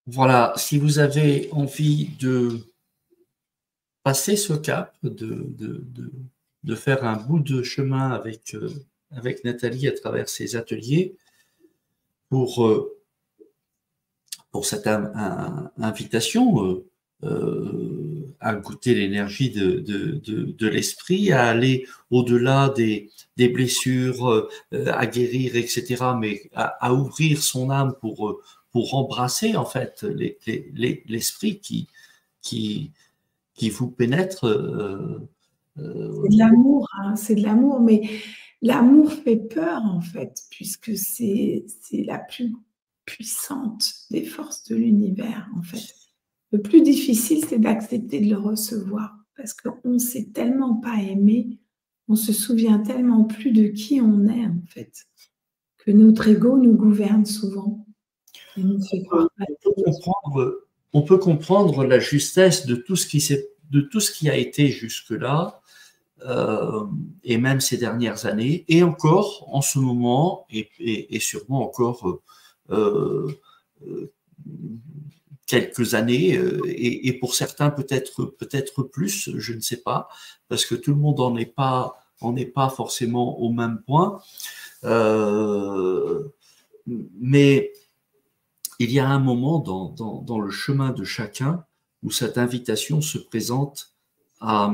Voilà, si vous avez envie de passer ce cap, de faire un bout de chemin avec Nathalie à travers ses ateliers pour cette invitation à goûter l'énergie de l'esprit, à aller au-delà des blessures, à guérir, etc., mais à ouvrir son âme pour embrasser en fait l'esprit qui vous pénètre. C'est de l'amour, hein, c'est de l'amour, mais l'amour fait peur en fait, puisque c'est la plus puissante des forces de l'univers en fait. Le plus difficile, c'est d'accepter de le recevoir, parce qu'on ne sait tellement pas aimer, on se souvient tellement plus de qui on est en fait, que notre ego nous gouverne souvent et nous fait croire. On peut comprendre la justesse de tout ce qui a été jusque-là, et même ces dernières années, et encore en ce moment, et sûrement encore quelques années, et pour certains peut-être plus, je ne sais pas, parce que tout le monde n'en est pas on n'est pas forcément au même point. Mais il y a un moment dans le chemin de chacun où cette invitation se présente à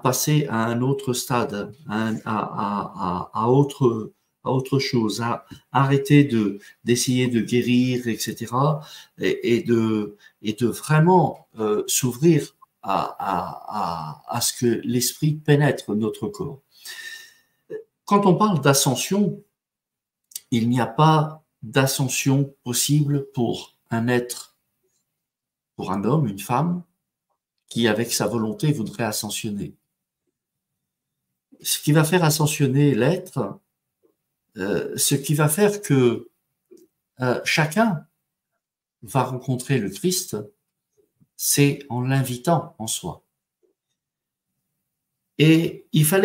passer à un autre stade, à autre chose, à arrêter d'essayer de guérir, etc., et de vraiment s'ouvrir à ce que l'esprit pénètre notre corps. Quand on parle d'ascension, il n'y a pas d'ascension possible pour un être, pour un homme, une femme, qui, avec sa volonté, voudrait ascensionner. Ce qui va faire ascensionner l'être, ce qui va faire que chacun va rencontrer le Christ, c'est en l'invitant en soi. Et il faut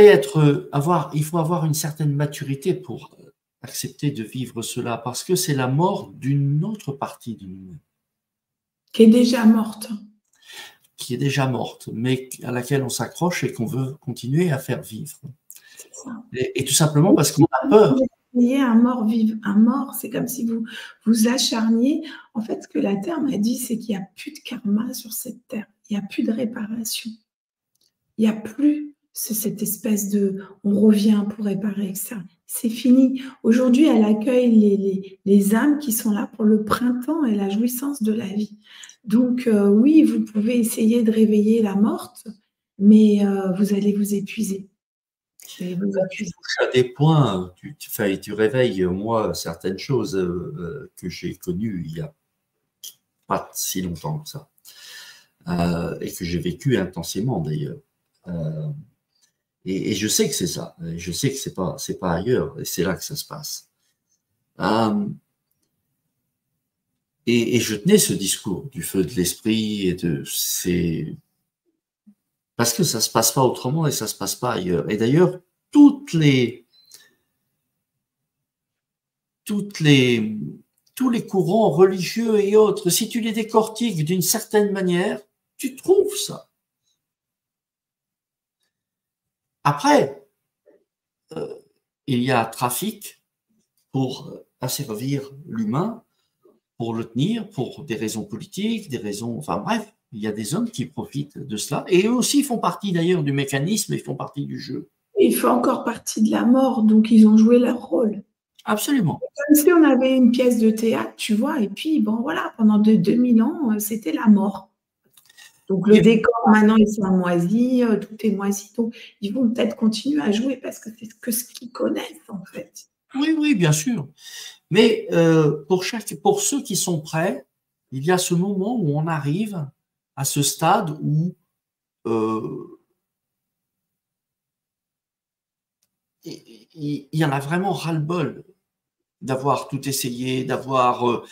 avoir une certaine maturité pour accepter de vivre cela, parce que c'est la mort d'une autre partie de nous-mêmes. Qui est déjà morte. Qui est déjà morte, mais à laquelle on s'accroche et qu'on veut continuer à faire vivre. C'est ça. Et tout simplement parce qu'on a peur. Un mort vivre, un mort, c'est comme si vous vous acharniez. En fait, ce que la Terre m'a dit, c'est qu'il n'y a plus de karma sur cette Terre. Il n'y a plus de réparation. Il n'y a plus cette espèce de on revient pour réparer, etc. C'est fini. Aujourd'hui, elle accueille les âmes qui sont là pour le printemps et la jouissance de la vie. Donc, oui, vous pouvez essayer de réveiller la morte, mais vous allez vous épuiser. Tu touches à des points, tu réveilles, moi, certaines choses que j'ai connues il n'y a pas si longtemps que ça, et que j'ai vécu intensément d'ailleurs. Et je sais que c'est ça, et je sais que c'est pas ailleurs, et c'est là que ça se passe. Et je tenais ce discours du feu de l'esprit, parce que ça se passe pas autrement et ça se passe pas ailleurs. Et d'ailleurs, tous les courants religieux et autres, si tu les décortiques d'une certaine manière, tu trouves ça. Après, il y a trafic pour asservir l'humain, pour le tenir, pour des raisons politiques, des raisons, enfin bref, il y a des hommes qui profitent de cela, et eux aussi font partie d'ailleurs du mécanisme, et font partie du jeu. Ils font encore partie de la mort, donc ils ont joué leur rôle. Absolument. Comme si on avait une pièce de théâtre, tu vois, et puis bon voilà, pendant 2000 ans, c'était la mort. Donc le décor maintenant il s'est moisi, tout est moisi, donc ils vont peut-être continuer à jouer parce que c'est que ce qu'ils connaissent en fait. Oui, bien sûr. Mais pour ceux qui sont prêts, il y a ce moment où on arrive à ce stade où il y en a vraiment ras-le-bol d'avoir tout essayé, d'avoir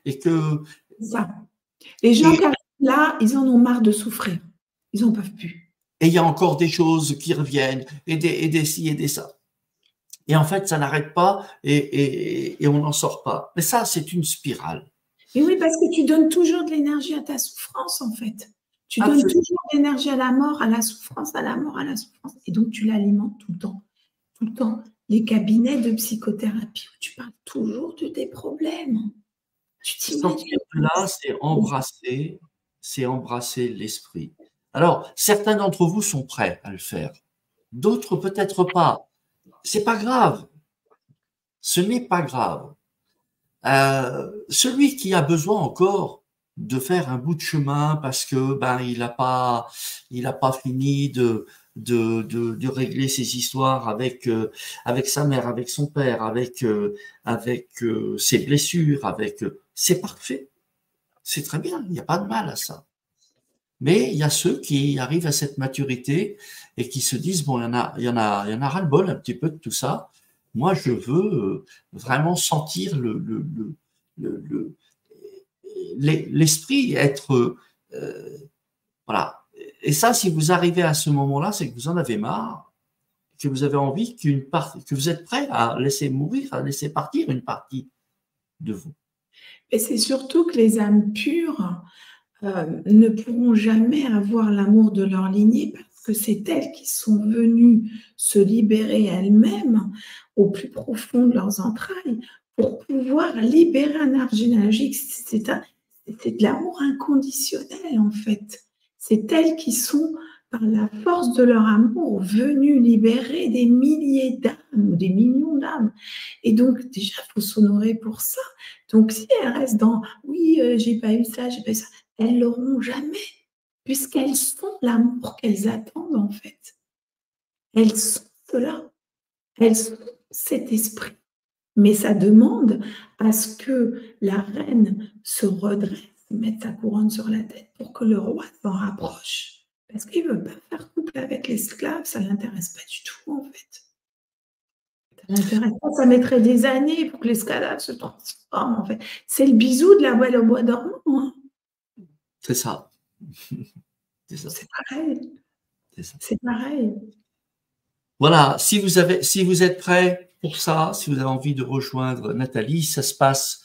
et que ça. Les gens qui arrivent là, ils en ont marre de souffrir, ils n'en peuvent plus. Et il y a encore des choses qui reviennent, et des ci et des ça. Et en fait, ça n'arrête pas et on n'en sort pas. Mais ça, c'est une spirale. Et oui, parce que tu donnes toujours de l'énergie à ta souffrance, en fait. Tu donnes toujours de l'énergie à la mort, à la souffrance, à la mort, à la souffrance. Et donc, tu l'alimentes tout le temps. Tout le temps. Les cabinets de psychothérapie où tu parles toujours de tes problèmes. Tu t'imagines. Là, c'est embrasser l'esprit. Alors, certains d'entre vous sont prêts à le faire. D'autres, peut-être pas. C'est pas grave. Ce n'est pas grave. Celui qui a besoin encore de faire un bout de chemin parce que il a pas fini de régler ses histoires avec sa mère, avec son père, avec ses blessures, c'est parfait. C'est très bien, il n'y a pas de mal à ça. Mais il y a ceux qui arrivent à cette maturité et qui se disent bon, il y en a ras-le-bol un petit peu de tout ça. Moi, je veux vraiment sentir l'esprit, être voilà. Et ça, si vous arrivez à ce moment-là, c'est que vous en avez marre, que vous avez envie que vous êtes prêt à laisser mourir, à laisser partir une partie de vous. Et c'est surtout que les âmes pures, ne pourront jamais avoir l'amour de leur lignée parce que c'est elles qui sont venues se libérer elles-mêmes au plus profond de leurs entrailles pour pouvoir libérer un arbre généalogique. C'est de l'amour inconditionnel en fait. C'est elles qui sont, par la force de leur amour, venues libérer des milliers d'âmes, des millions d'âmes. Et donc déjà, il faut s'honorer pour ça. Donc si elles restent dans « oui, j'ai pas eu ça, j'ai pas eu ça », elles ne l'auront jamais, puisqu'elles sont l'amour qu'elles attendent en fait. Elles sont cela, elles sont cet esprit. Mais ça demande à ce que la reine se redresse, mette sa couronne sur la tête pour que le roi s'en rapproche. Parce qu'il ne veut pas faire couple avec l'esclave, ça ne l'intéresse pas du tout en fait. Ça l'intéresse pas, ça mettrait des années pour que l'esclave se transforme en fait. C'est le bisou de la Belle au bois dormant. Hein. C'est ça. C'est pareil. C'est pareil. Voilà, si vous êtes prêts pour ça, si vous avez envie de rejoindre Nathalie, ça se passe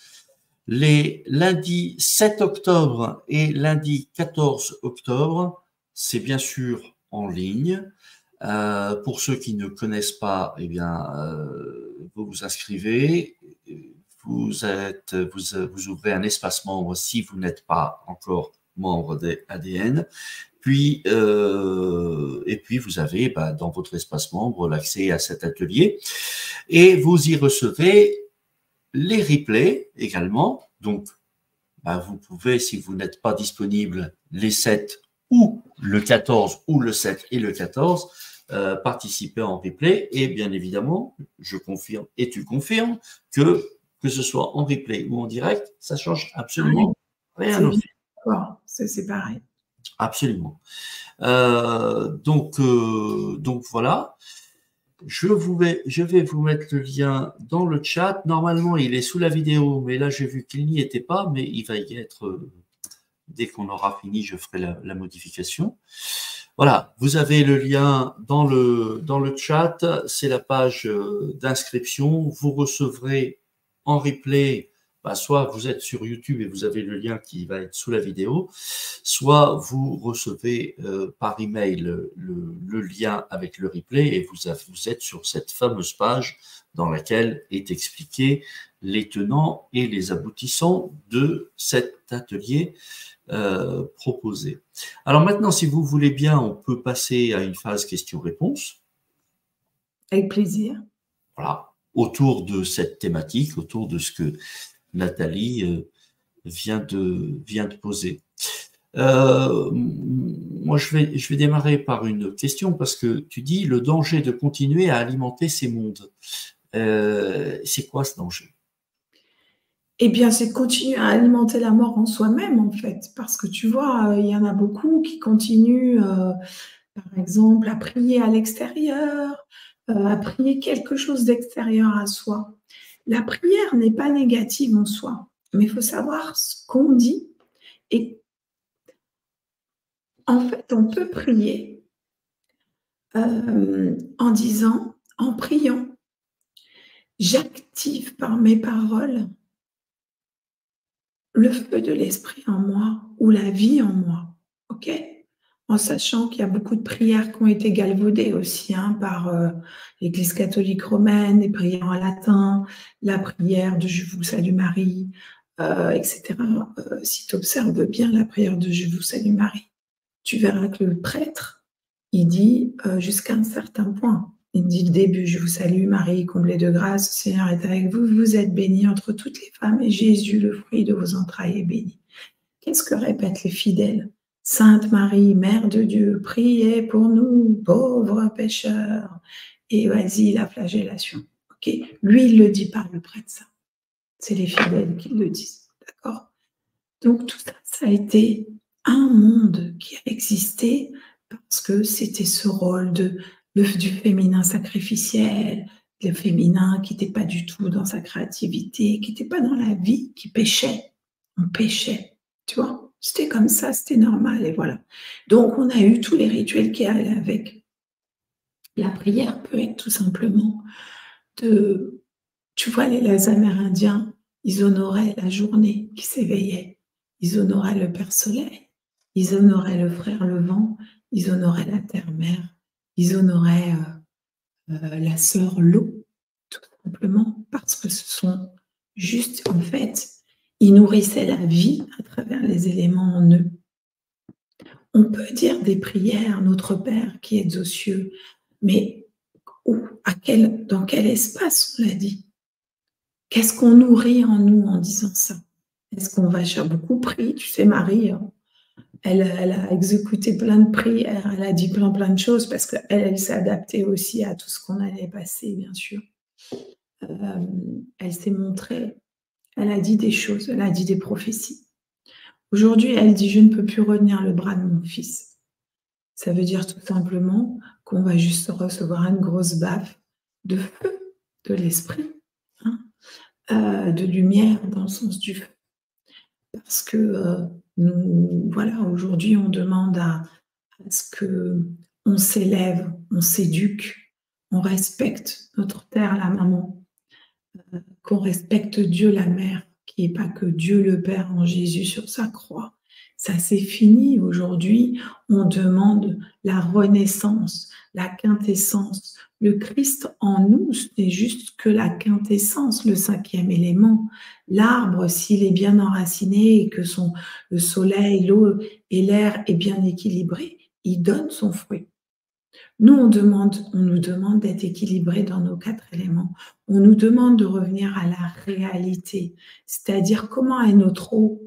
les lundis 7 octobre et lundi 14 octobre. C'est bien sûr en ligne. Pour ceux qui ne connaissent pas, eh bien, vous vous inscrivez. Vous ouvrez un espace membre si vous n'êtes pas encore membre des ADN. Puis, et puis, vous avez dans votre espace membre l'accès à cet atelier. Et vous y recevez les replays également. Donc, vous pouvez, si vous n'êtes pas disponible les 7 ou le 14 ou le 7 et le 14, participer en replay. Et bien évidemment, je confirme et tu confirmes que ce soit en replay ou en direct, ça change absolument rien. C'est pareil. Absolument. Donc voilà. Je vais vous mettre le lien dans le chat. Normalement, il est sous la vidéo, mais là, j'ai vu qu'il n'y était pas, mais il va y être dès qu'on aura fini, je ferai la modification. Voilà, vous avez le lien dans le chat, c'est la page d'inscription. Vous recevrez en replay, soit vous êtes sur YouTube et vous avez le lien qui va être sous la vidéo, soit vous recevez par email le lien avec le replay et vous êtes sur cette fameuse page dans laquelle est expliqué les tenants et les aboutissants de cet atelier proposé. Alors maintenant, si vous voulez bien, on peut passer à une phase questions-réponses. Avec plaisir. Voilà, autour de cette thématique, autour de ce que Nathalie vient de poser. Moi, je vais démarrer par une question parce que tu dis le danger de continuer à alimenter ces mondes. C'est quoi ce danger? Eh bien, c'est de continuer à alimenter la mort en soi-même, en fait. Parce que tu vois, il y en a beaucoup qui continuent, par exemple, à prier à l'extérieur, à prier quelque chose d'extérieur à soi. La prière n'est pas négative en soi, mais il faut savoir ce qu'on dit. Et en fait, on peut prier en disant, en priant, j'active par mes paroles le feu de l'esprit en moi ou la vie en moi, ok? En sachant qu'il y a beaucoup de prières qui ont été galvaudées aussi par l'Église catholique romaine, les prières en latin, la prière de « Je vous salue Marie », etc. Si tu observes bien la prière de « Je vous salue Marie », tu verras que le prêtre, il dit jusqu'à un certain point. Il dit le début, je vous salue Marie, comblée de grâce, le Seigneur est avec vous, vous êtes bénie entre toutes les femmes et Jésus, le fruit de vos entrailles, est béni. Qu'est-ce que répètent les fidèles? Sainte Marie, Mère de Dieu, priez pour nous, pauvres pécheurs. Et vas-y, la flagellation. Okay. Lui, il ne le dit pas, le prêtre, ça. C'est les fidèles qui le disent. D'accord? Donc tout ça, ça a été un monde qui a existé parce que c'était ce rôle du féminin sacrificiel, le féminin qui n'était pas du tout dans sa créativité, qui n'était pas dans la vie, qui péchait. On péchait, tu vois. C'était comme ça, c'était normal, et voilà. Donc, on a eu tous les rituels qui allaient avec. La prière peut être tout simplement tu vois, les Amérindiens, ils honoraient la journée qui s'éveillait. Ils honoraient le Père Soleil. Ils honoraient le frère le vent, ils honoraient la terre-mère, ils honoraient la sœur l'eau, tout simplement parce que ce sont juste, en fait, ils nourrissaient la vie à travers les éléments en eux. On peut dire des prières, notre Père qui est aux cieux, mais dans quel espace on l'a dit? Qu'est-ce qu'on nourrit en nous en disant ça? Est-ce qu'on va chercher beaucoup prier? Tu sais, Marie, elle a exécuté plein de prières, elle a dit plein de choses parce qu'elle s'est adaptée aussi à tout ce qu'on allait passer, bien sûr. Elle s'est montrée, elle a dit des choses, elle a dit des prophéties. Aujourd'hui, elle dit « Je ne peux plus retenir le bras de mon fils ». Ça veut dire tout simplement qu'on va juste recevoir une grosse baffe de feu, de l'esprit, hein, de lumière dans le sens du feu. Parce que nous, voilà, aujourd'hui, on demande à ce qu'on s'élève, on s'éduque, on respecte notre terre, la maman, qu'on respecte Dieu, la mère, qui n'est pas que Dieu le Père en Jésus sur sa croix. Ça, c'est fini. Aujourd'hui, on demande la renaissance, la quintessence. Le Christ en nous, ce n'est juste que la quintessence, le 5e élément. L'arbre, s'il est bien enraciné et que le soleil, l'eau et l'air est bien équilibré, il donne son fruit. Nous, on nous demande d'être équilibrés dans nos 4 éléments. On nous demande de revenir à la réalité, c'est-à-dire comment est notre eau.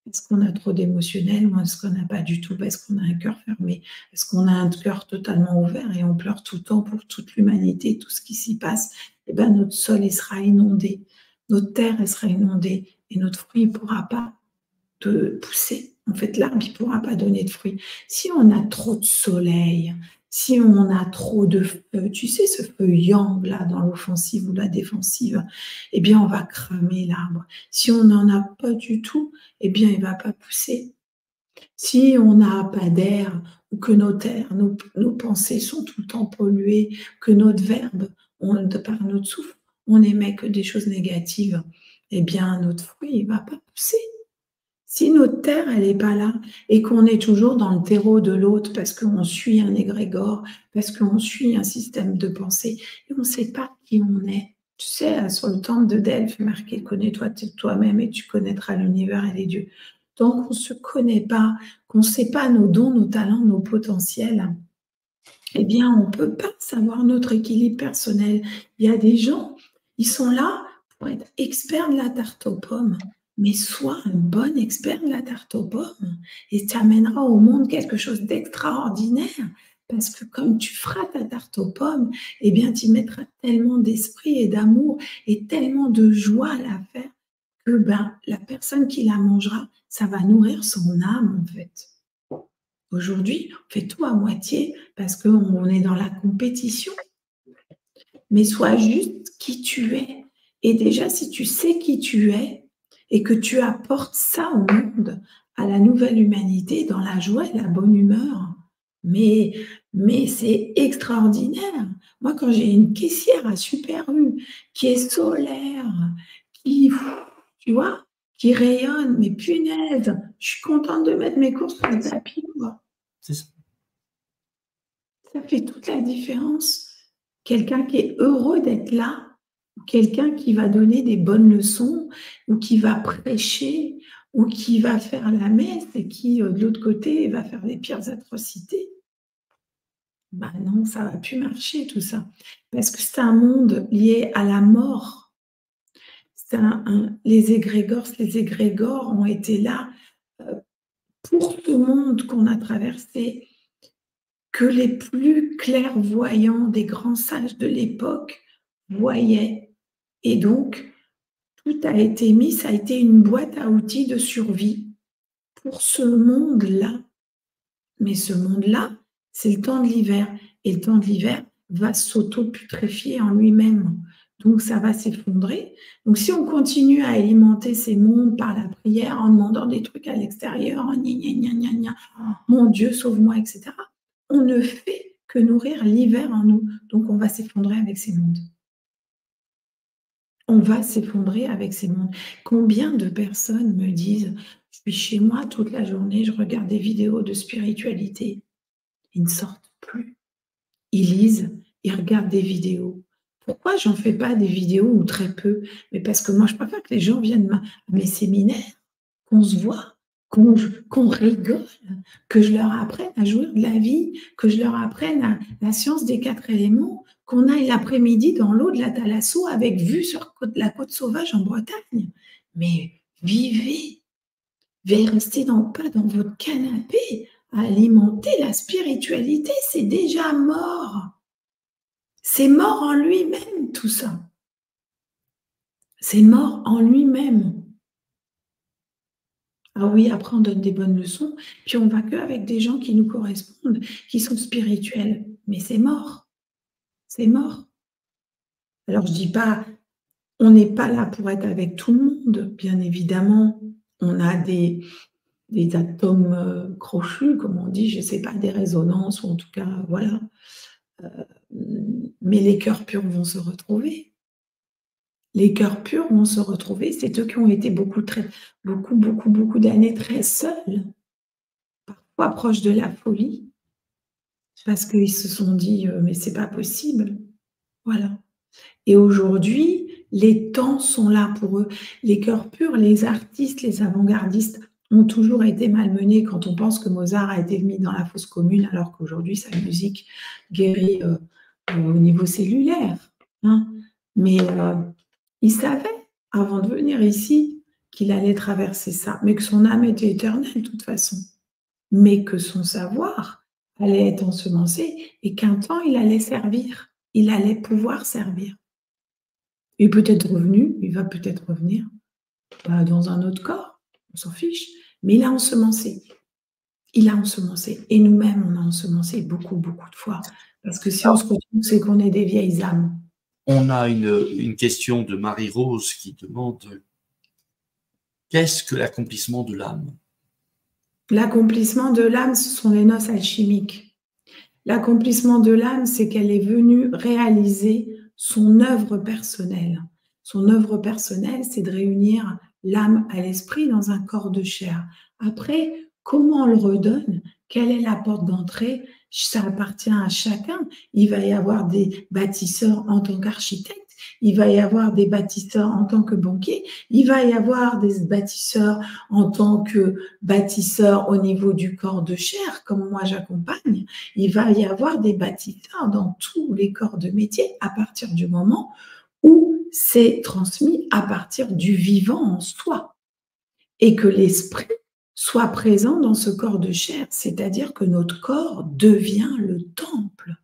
Est-ce qu'on a trop d'émotionnel ou est-ce qu'on n'a pas du tout parce qu'on a un cœur fermé? Est-ce qu'on a un cœur totalement ouvert et on pleure tout le temps pour toute l'humanité, tout ce qui s'y passe? Eh bien, notre sol, il sera inondé, notre terre, elle sera inondée et notre fruit ne pourra pas pousser. En fait, l'arbre, il ne pourra pas donner de fruits. Si on a trop de soleil, si on a trop de feu, tu sais, ce feu yang, là, dans l'offensive ou la défensive, eh bien, on va cramer l'arbre. Si on n'en a pas du tout, eh bien, il ne va pas pousser. Si on n'a pas d'air, ou que nos pensées sont tout le temps polluées, que notre verbe, par notre souffle, on n'émet que des choses négatives, eh bien, notre fruit ne va pas pousser. Si notre terre, elle n'est pas là et qu'on est toujours dans le terreau de l'autre parce qu'on suit un égrégore, parce qu'on suit un système de pensée et on ne sait pas qui on est. Tu sais, sur le temple de Delphes, marqué « Connais-toi toi-même et tu connaîtras l'univers et les dieux ». Tant qu'on ne se connaît pas, qu'on ne sait pas nos dons, nos talents, nos potentiels, eh bien, on ne peut pas savoir notre équilibre personnel. Il y a des gens, ils sont là pour être experts de la tarte aux pommes. Mais sois un bon expert de la tarte aux pommes et tu amèneras au monde quelque chose d'extraordinaire. Parce que comme tu feras ta tarte aux pommes, eh bien, tu y mettras tellement d'esprit et d'amour et tellement de joie à la faire que la personne qui la mangera, ça va nourrir son âme, en fait. Aujourd'hui, on fait tout à moitié parce qu'on est dans la compétition. Mais sois juste qui tu es. Et déjà, si tu sais qui tu es, et que tu apportes ça au monde, à la nouvelle humanité, dans la joie et la bonne humeur. Mais c'est extraordinaire. Moi, quand j'ai une caissière à Super U qui est solaire, qui, tu vois, qui rayonne, mais punaise, je suis contente de mettre mes courses sur le tapis, quoi. C'est ça. Ça fait toute la différence. Quelqu'un qui est heureux d'être là, quelqu'un qui va donner des bonnes leçons ou qui va prêcher ou qui va faire la messe et qui, de l'autre côté, va faire les pires atrocités. Non, ça ne va plus marcher tout ça. Parce que c'est un monde lié à la mort. Les égrégores ont été là pour ce monde qu'on a traversé, que les plus clairvoyants des grands sages de l'époque voyaient. Et donc, tout a été mis, ça a été une boîte à outils de survie pour ce monde-là. Mais ce monde-là, c'est le temps de l'hiver. Et le temps de l'hiver va s'auto-putréfier en lui-même. Donc, ça va s'effondrer. Donc, si on continue à alimenter ces mondes par la prière, en demandant des trucs à l'extérieur, mon Dieu, sauve-moi, etc., on ne fait que nourrir l'hiver en nous. Donc, on va s'effondrer avec ces mondes. on va s'effondrer avec ces mondes. Combien de personnes me disent, je suis chez moi toute la journée, je regarde des vidéos de spiritualité. Ils ne sortent plus. Ils lisent, ils regardent des vidéos. Pourquoi j'en fais pas des vidéos ou très peu? Mais parce que moi, je préfère que les gens viennent à mes séminaires, qu'on se voit, qu'on rigole, que je leur apprenne à jouir de la vie, que je leur apprenne la science des 4 éléments, qu'on aille l'après-midi dans l'eau de la Thalasso avec vue sur la côte sauvage en Bretagne. Mais vivez, restez pas dans votre canapé à alimenter la spiritualité, c'est déjà mort. C'est mort en lui-même, tout ça. C'est mort en lui-même. Ah oui, après, on donne des bonnes leçons, puis on va qu'avec des gens qui nous correspondent, qui sont spirituels. Mais c'est mort. C'est mort. Alors, je dis pas, on n'est pas là pour être avec tout le monde, bien évidemment. On a des atomes crochus, comme on dit, je ne sais pas, des résonances, ou en tout cas, voilà. Mais les cœurs purs vont se retrouver. Les cœurs purs vont se retrouver. C'est eux qui ont été beaucoup d'années très seuls, parfois proches de la folie, parce qu'ils se sont dit mais c'est pas possible. Voilà. Et aujourd'hui, les temps sont là pour eux. Les cœurs purs, les artistes, les avant-gardistes ont toujours été malmenés quand on pense que Mozart a été mis dans la fosse commune, alors qu'aujourd'hui, sa musique guérit au niveau cellulaire. Hein. Mais il savait, avant de venir ici, qu'il allait traverser ça, mais que son âme était éternelle de toute façon, mais que son savoir allait être ensemencé et qu'un temps, il allait servir, il allait pouvoir servir. Il est peut-être revenu, il va peut-être revenir dans un autre corps, on s'en fiche, mais il a ensemencé. Il a ensemencé. Et nous-mêmes, on a ensemencé beaucoup de fois. Parce que si on se retrouve, c'est qu'on est des vieilles âmes. On a une question de Marie-Rose qui demande « Qu'est-ce que l'accomplissement de l'âme » L'accomplissement de l'âme, ce sont les noces alchimiques. L'accomplissement de l'âme, c'est qu'elle est venue réaliser son œuvre personnelle. Son œuvre personnelle, c'est de réunir l'âme à l'esprit dans un corps de chair. Après, comment on le redonne? Quelle est la porte d'entrée? Ça appartient à chacun. Il va y avoir des bâtisseurs en tant qu'architectes, il va y avoir des bâtisseurs en tant que banquiers, il va y avoir des bâtisseurs en tant que bâtisseurs au niveau du corps de chair, comme moi j'accompagne. Il va y avoir des bâtisseurs dans tous les corps de métier à partir du moment où c'est transmis à partir du vivant en soi et que l'esprit soit présent dans ce corps de chair, c'est-à-dire que notre corps devient le temple,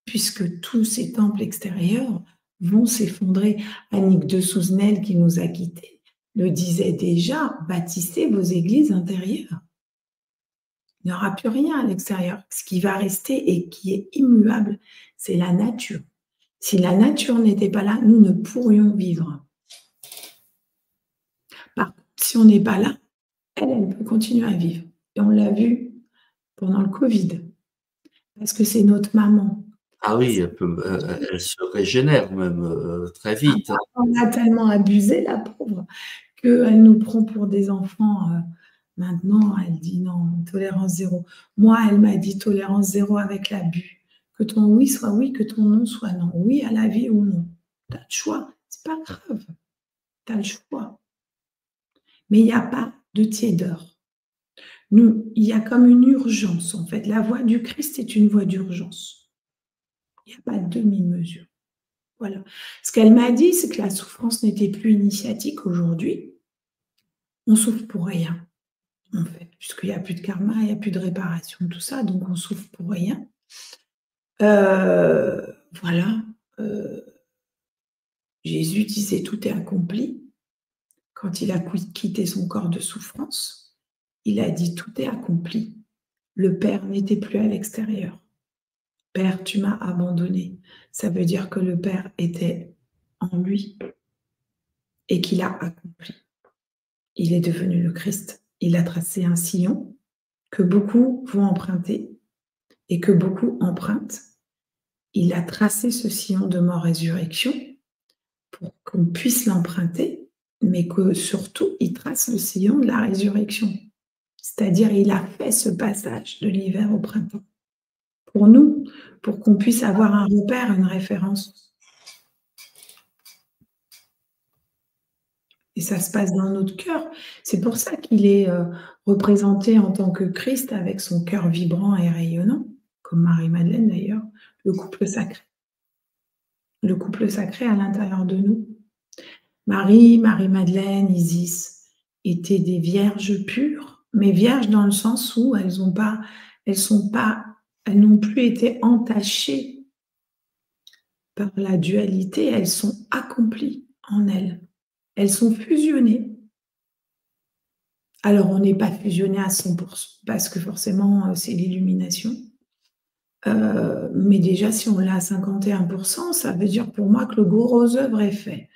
puisque tous ces temples extérieurs vont s'effondrer. Annick de Souzenel, qui nous a quittés, le disait déjà, bâtissez vos églises intérieures. Il n'y aura plus rien à l'extérieur. Ce qui va rester et qui est immuable, c'est la nature. Si la nature n'était pas là, nous ne pourrions vivre. Par contre, si on n'est pas là, elle peut continuer à vivre. Et on l'a vu pendant le Covid, parce que c'est notre maman. Ah oui, elle se régénère même très vite. On a tellement abusé, la pauvre, qu'elle nous prend pour des enfants. Maintenant, elle dit non, tolérance zéro. Moi, elle m'a dit tolérance zéro avec l'abus. Que ton oui soit oui, que ton non soit non. Oui à la vie ou non. Tu as le choix. C'est pas grave. Tu as le choix. Mais il n'y a pas de tiédeur. Nous, il y a comme une urgence, en fait. La voie du Christ est une voie d'urgence. Il n'y a pas de demi-mesure. Voilà. Ce qu'elle m'a dit, c'est que la souffrance n'était plus initiatique aujourd'hui. On souffre pour rien, en fait, puisqu'il n'y a plus de karma, il n'y a plus de réparation, tout ça, donc on souffre pour rien. Voilà. Jésus disait tout est accompli. Quand il a quitté son corps de souffrance, il a dit tout est accompli. Le Père n'était plus à l'extérieur. Père, tu m'as abandonné. Ça veut dire que le Père était en lui et qu'il a accompli. Il est devenu le Christ. Il a tracé un sillon que beaucoup vont emprunter et que beaucoup empruntent. Il a tracé ce sillon de mort-résurrection pour qu'on puisse l'emprunter, mais que surtout, il trace le sillon de la résurrection. C'est-à-dire, il a fait ce passage de l'hiver au printemps. Pour nous, pour qu'on puisse avoir un repère, une référence. Et ça se passe dans notre cœur. C'est pour ça qu'il est représenté en tant que Christ avec son cœur vibrant et rayonnant, comme Marie-Madeleine d'ailleurs, le couple sacré. Le couple sacré à l'intérieur de nous. Marie-Madeleine, Isis étaient des vierges pures, mais vierges dans le sens où elles n'ont plus été entachées par la dualité, elles sont accomplies en elles. Elles sont fusionnées. Alors, on n'est pas fusionné à 100%, parce que forcément, c'est l'illumination. Mais déjà, si on l'a à 51%, ça veut dire pour moi que le gros œuvre est fait.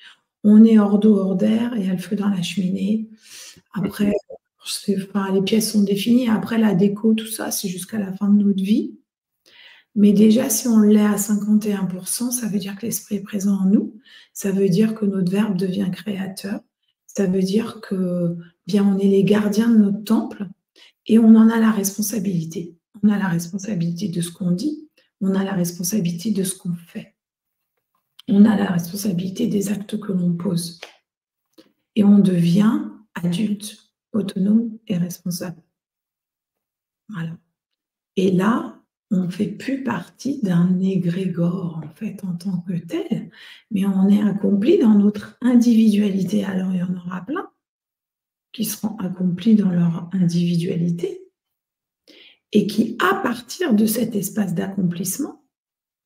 On est hors d'eau, hors d'air, il y a le feu dans la cheminée. Après, les pièces sont définies. Après, la déco, tout ça, c'est jusqu'à la fin de notre vie. Mais déjà, si on l'est à 51%, ça veut dire que l'esprit est présent en nous. Ça veut dire que notre verbe devient créateur. Ça veut dire que, bien, on est les gardiens de notre temple et on en a la responsabilité. On a la responsabilité de ce qu'on dit. On a la responsabilité de ce qu'on fait. On a la responsabilité des actes que l'on pose. Et on devient adulte, autonome et responsable. Voilà. Et là, on ne fait plus partie d'un égrégore, en fait, en tant que tel, mais on est accompli dans notre individualité. Alors, il y en aura plein qui seront accomplis dans leur individualité et qui, à partir de cet espace d'accomplissement,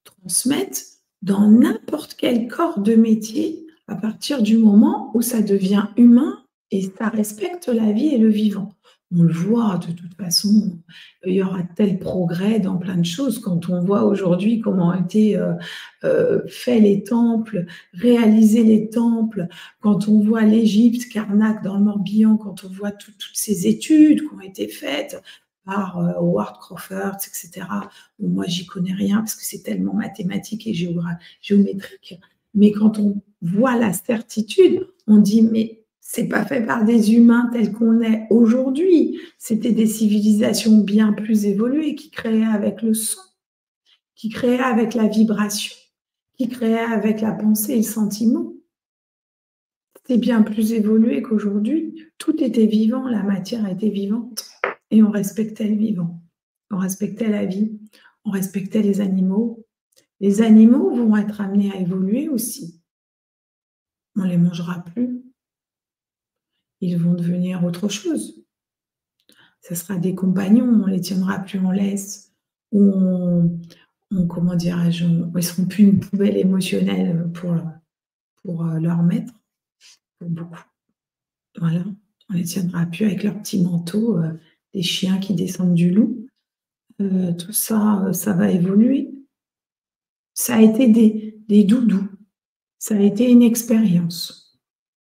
transmettent dans n'importe quel corps de métier à partir du moment où ça devient humain et ça respecte la vie et le vivant. On le voit de toute façon, il y aura tel progrès dans plein de choses quand on voit aujourd'hui comment ont été faits les temples, réalisés les temples, quand on voit l'Égypte, Karnak dans le Morbihan, quand on voit toutes ces études qui ont été faites par Howard Crawford, etc. Bon, moi, j'y connais rien parce que c'est tellement mathématique et géométrique. Mais quand on voit la certitude, on dit, mais c'est pas fait par des humains tels qu'on est aujourd'hui. C'était des civilisations bien plus évoluées qui créaient avec le son, qui créaient avec la vibration, qui créaient avec la pensée et le sentiment. C'était bien plus évolué qu'aujourd'hui. Tout était vivant, la matière était vivante. Et on respectait le vivant, on respectait la vie, on respectait les animaux. Les animaux vont être amenés à évoluer aussi. On ne les mangera plus. Ils vont devenir autre chose. Ce sera des compagnons, on ne les tiendra plus en laisse. Ou comment dirais-je, ils ne seront plus une poubelle émotionnelle pour leur maître, pour beaucoup. Voilà, on ne les tiendra plus avec leur petit manteau, des chiens qui descendent du loup. Tout ça, ça va évoluer. Ça a été des doudous. Ça a été une expérience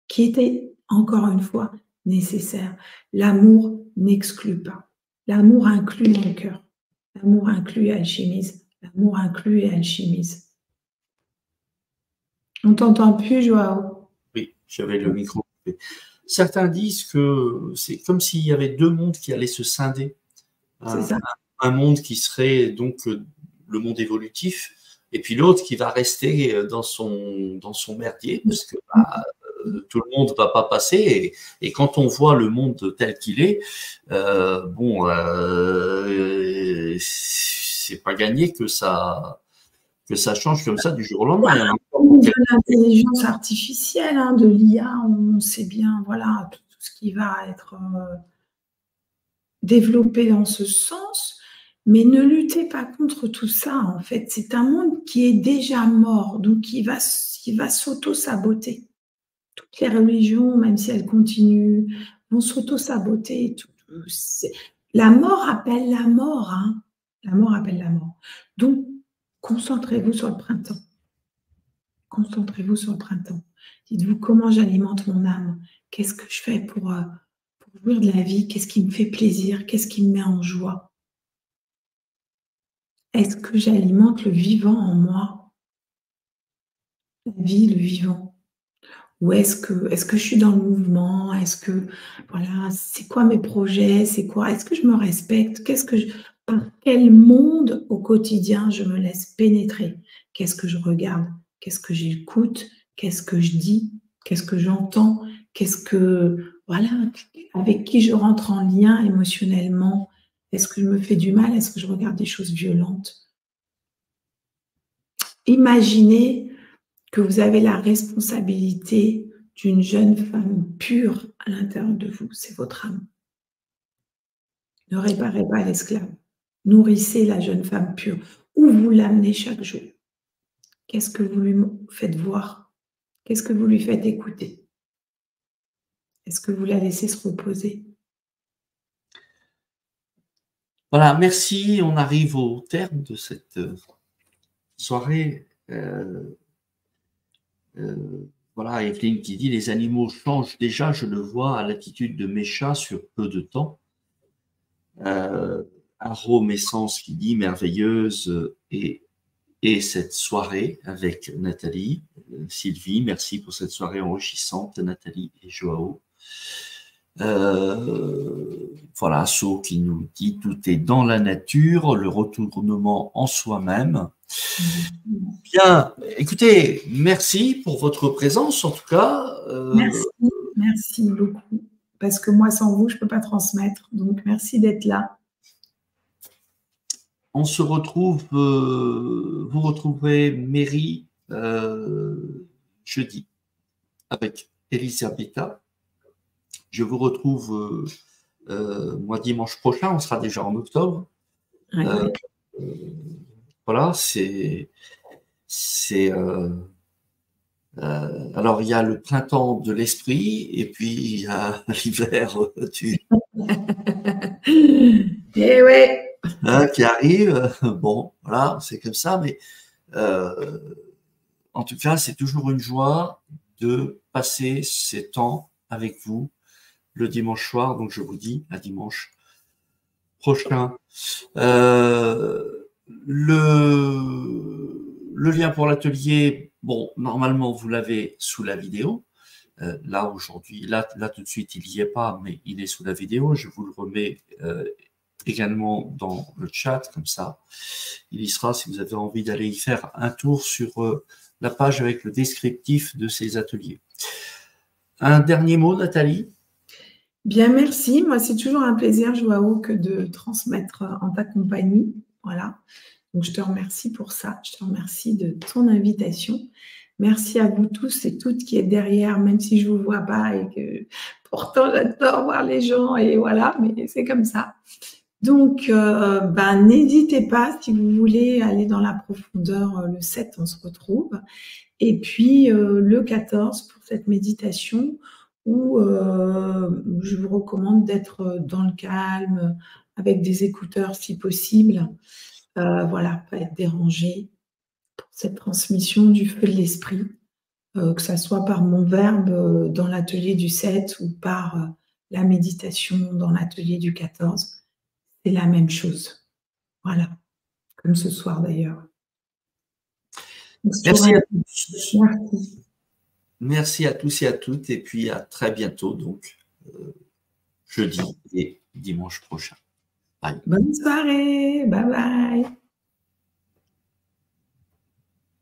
qui était, encore une fois, nécessaire. L'amour n'exclut pas. L'amour inclut mon cœur. L'amour inclut et alchimise. L'amour inclut et alchimise. On t'entend plus, Joao? Oui, j'avais le micro coupé. Certains disent que c'est comme s'il y avait deux mondes qui allaient se scinder. Un monde qui serait donc le monde évolutif, et puis l'autre qui va rester dans son merdier, parce que tout le monde ne va pas passer. Et quand on voit le monde tel qu'il est, c'est pas gagné que ça change comme ça du jour au lendemain. De l'intelligence artificielle, de l'IA, on sait bien, voilà, tout ce qui va être développé dans ce sens, mais ne luttez pas contre tout ça, en fait. C'est un monde qui est déjà mort, donc qui va s'auto-saboter. Toutes les religions, même si elles continuent, vont s'auto-saboter. La mort appelle la mort, La mort appelle la mort. Donc, concentrez-vous sur le printemps. Concentrez-vous sur le printemps. Dites-vous comment j'alimente mon âme. Qu'est-ce que je fais pour jouir de la vie? Qu'est-ce qui me fait plaisir? Qu'est-ce qui me met en joie? Est-ce que j'alimente le vivant en moi? La vie, le vivant. Ou est-ce que je suis dans le mouvement? Est-ce que, voilà, c'est quoi mes projets? C'est quoi? Est-ce que je me respecte? Par quel monde au quotidien je me laisse pénétrer? Qu'est-ce que je regarde? Qu'est-ce que j'écoute? Qu'est-ce que je dis? Qu'est-ce que j'entends? Voilà, avec qui je rentre en lien émotionnellement? Est-ce que je me fais du mal? Est-ce que je regarde des choses violentes? Imaginez que vous avez la responsabilité d'une jeune femme pure à l'intérieur de vous, c'est votre âme. Ne réparez pas l'esclave. Nourrissez la jeune femme pure. Où vous l'amenez chaque jour? Qu'est-ce que vous lui faites voir? Qu'est-ce que vous lui faites écouter? Est-ce que vous la laissez se reposer? Voilà, merci. On arrive au terme de cette soirée. Voilà, Evelyne qui dit « Les animaux changent déjà, je le vois à l'attitude de mes chats sur peu de temps. » Arôme Essence qui dit « Merveilleuse et cette soirée avec Nathalie. » Sylvie, merci pour cette soirée enrichissante, Nathalie et Joao. Voilà, So qui nous dit « Tout est dans la nature, le retournement en soi-même. » Bien, écoutez, merci pour votre présence en tout cas. Merci beaucoup. Parce que moi, sans vous, je ne peux pas transmettre. Donc, merci d'être là. On se retrouve, vous retrouverez Mary jeudi avec Elisabetta. Je vous retrouve moi dimanche prochain, on sera déjà en octobre. Voilà, alors, il y a le printemps de l'esprit et puis il y a l'hiver Eh ouais. Qui arrive. Bon, voilà, c'est comme ça, mais en tout cas, c'est toujours une joie de passer ces temps avec vous le dimanche soir. Donc, je vous dis à dimanche prochain. Le lien pour l'atelier, bon, normalement, vous l'avez sous la vidéo. Là, aujourd'hui, là, tout de suite, il n'y est pas, mais il est sous la vidéo. Je vous le remets également dans le chat, comme ça. Il y sera si vous avez envie d'aller y faire un tour sur la page avec le descriptif de ces ateliers. Un dernier mot, Nathalie? Bien, merci. Moi, c'est toujours un plaisir, Joao, que de transmettre en ta compagnie. Voilà. Donc, je te remercie pour ça. Je te remercie de ton invitation. Merci à vous tous et toutes qui êtes derrière, même si je ne vous vois pas et que pourtant, j'adore voir les gens et voilà, mais c'est comme ça. Donc, n'hésitez pas, si vous voulez aller dans la profondeur, le 7, on se retrouve. Et puis, le 14, pour cette méditation, où je vous recommande d'être dans le calme, avec des écouteurs si possible. Voilà, pas être dérangé pour cette transmission du feu de l'esprit, que ça soit par mon verbe dans l'atelier du 7 ou par la méditation dans l'atelier du 14. C'est la même chose. Voilà, comme ce soir d'ailleurs. Merci à tous. Merci. Merci à tous et à toutes, et puis à très bientôt, donc jeudi et dimanche prochain. Bye. Bonne soirée, bye bye.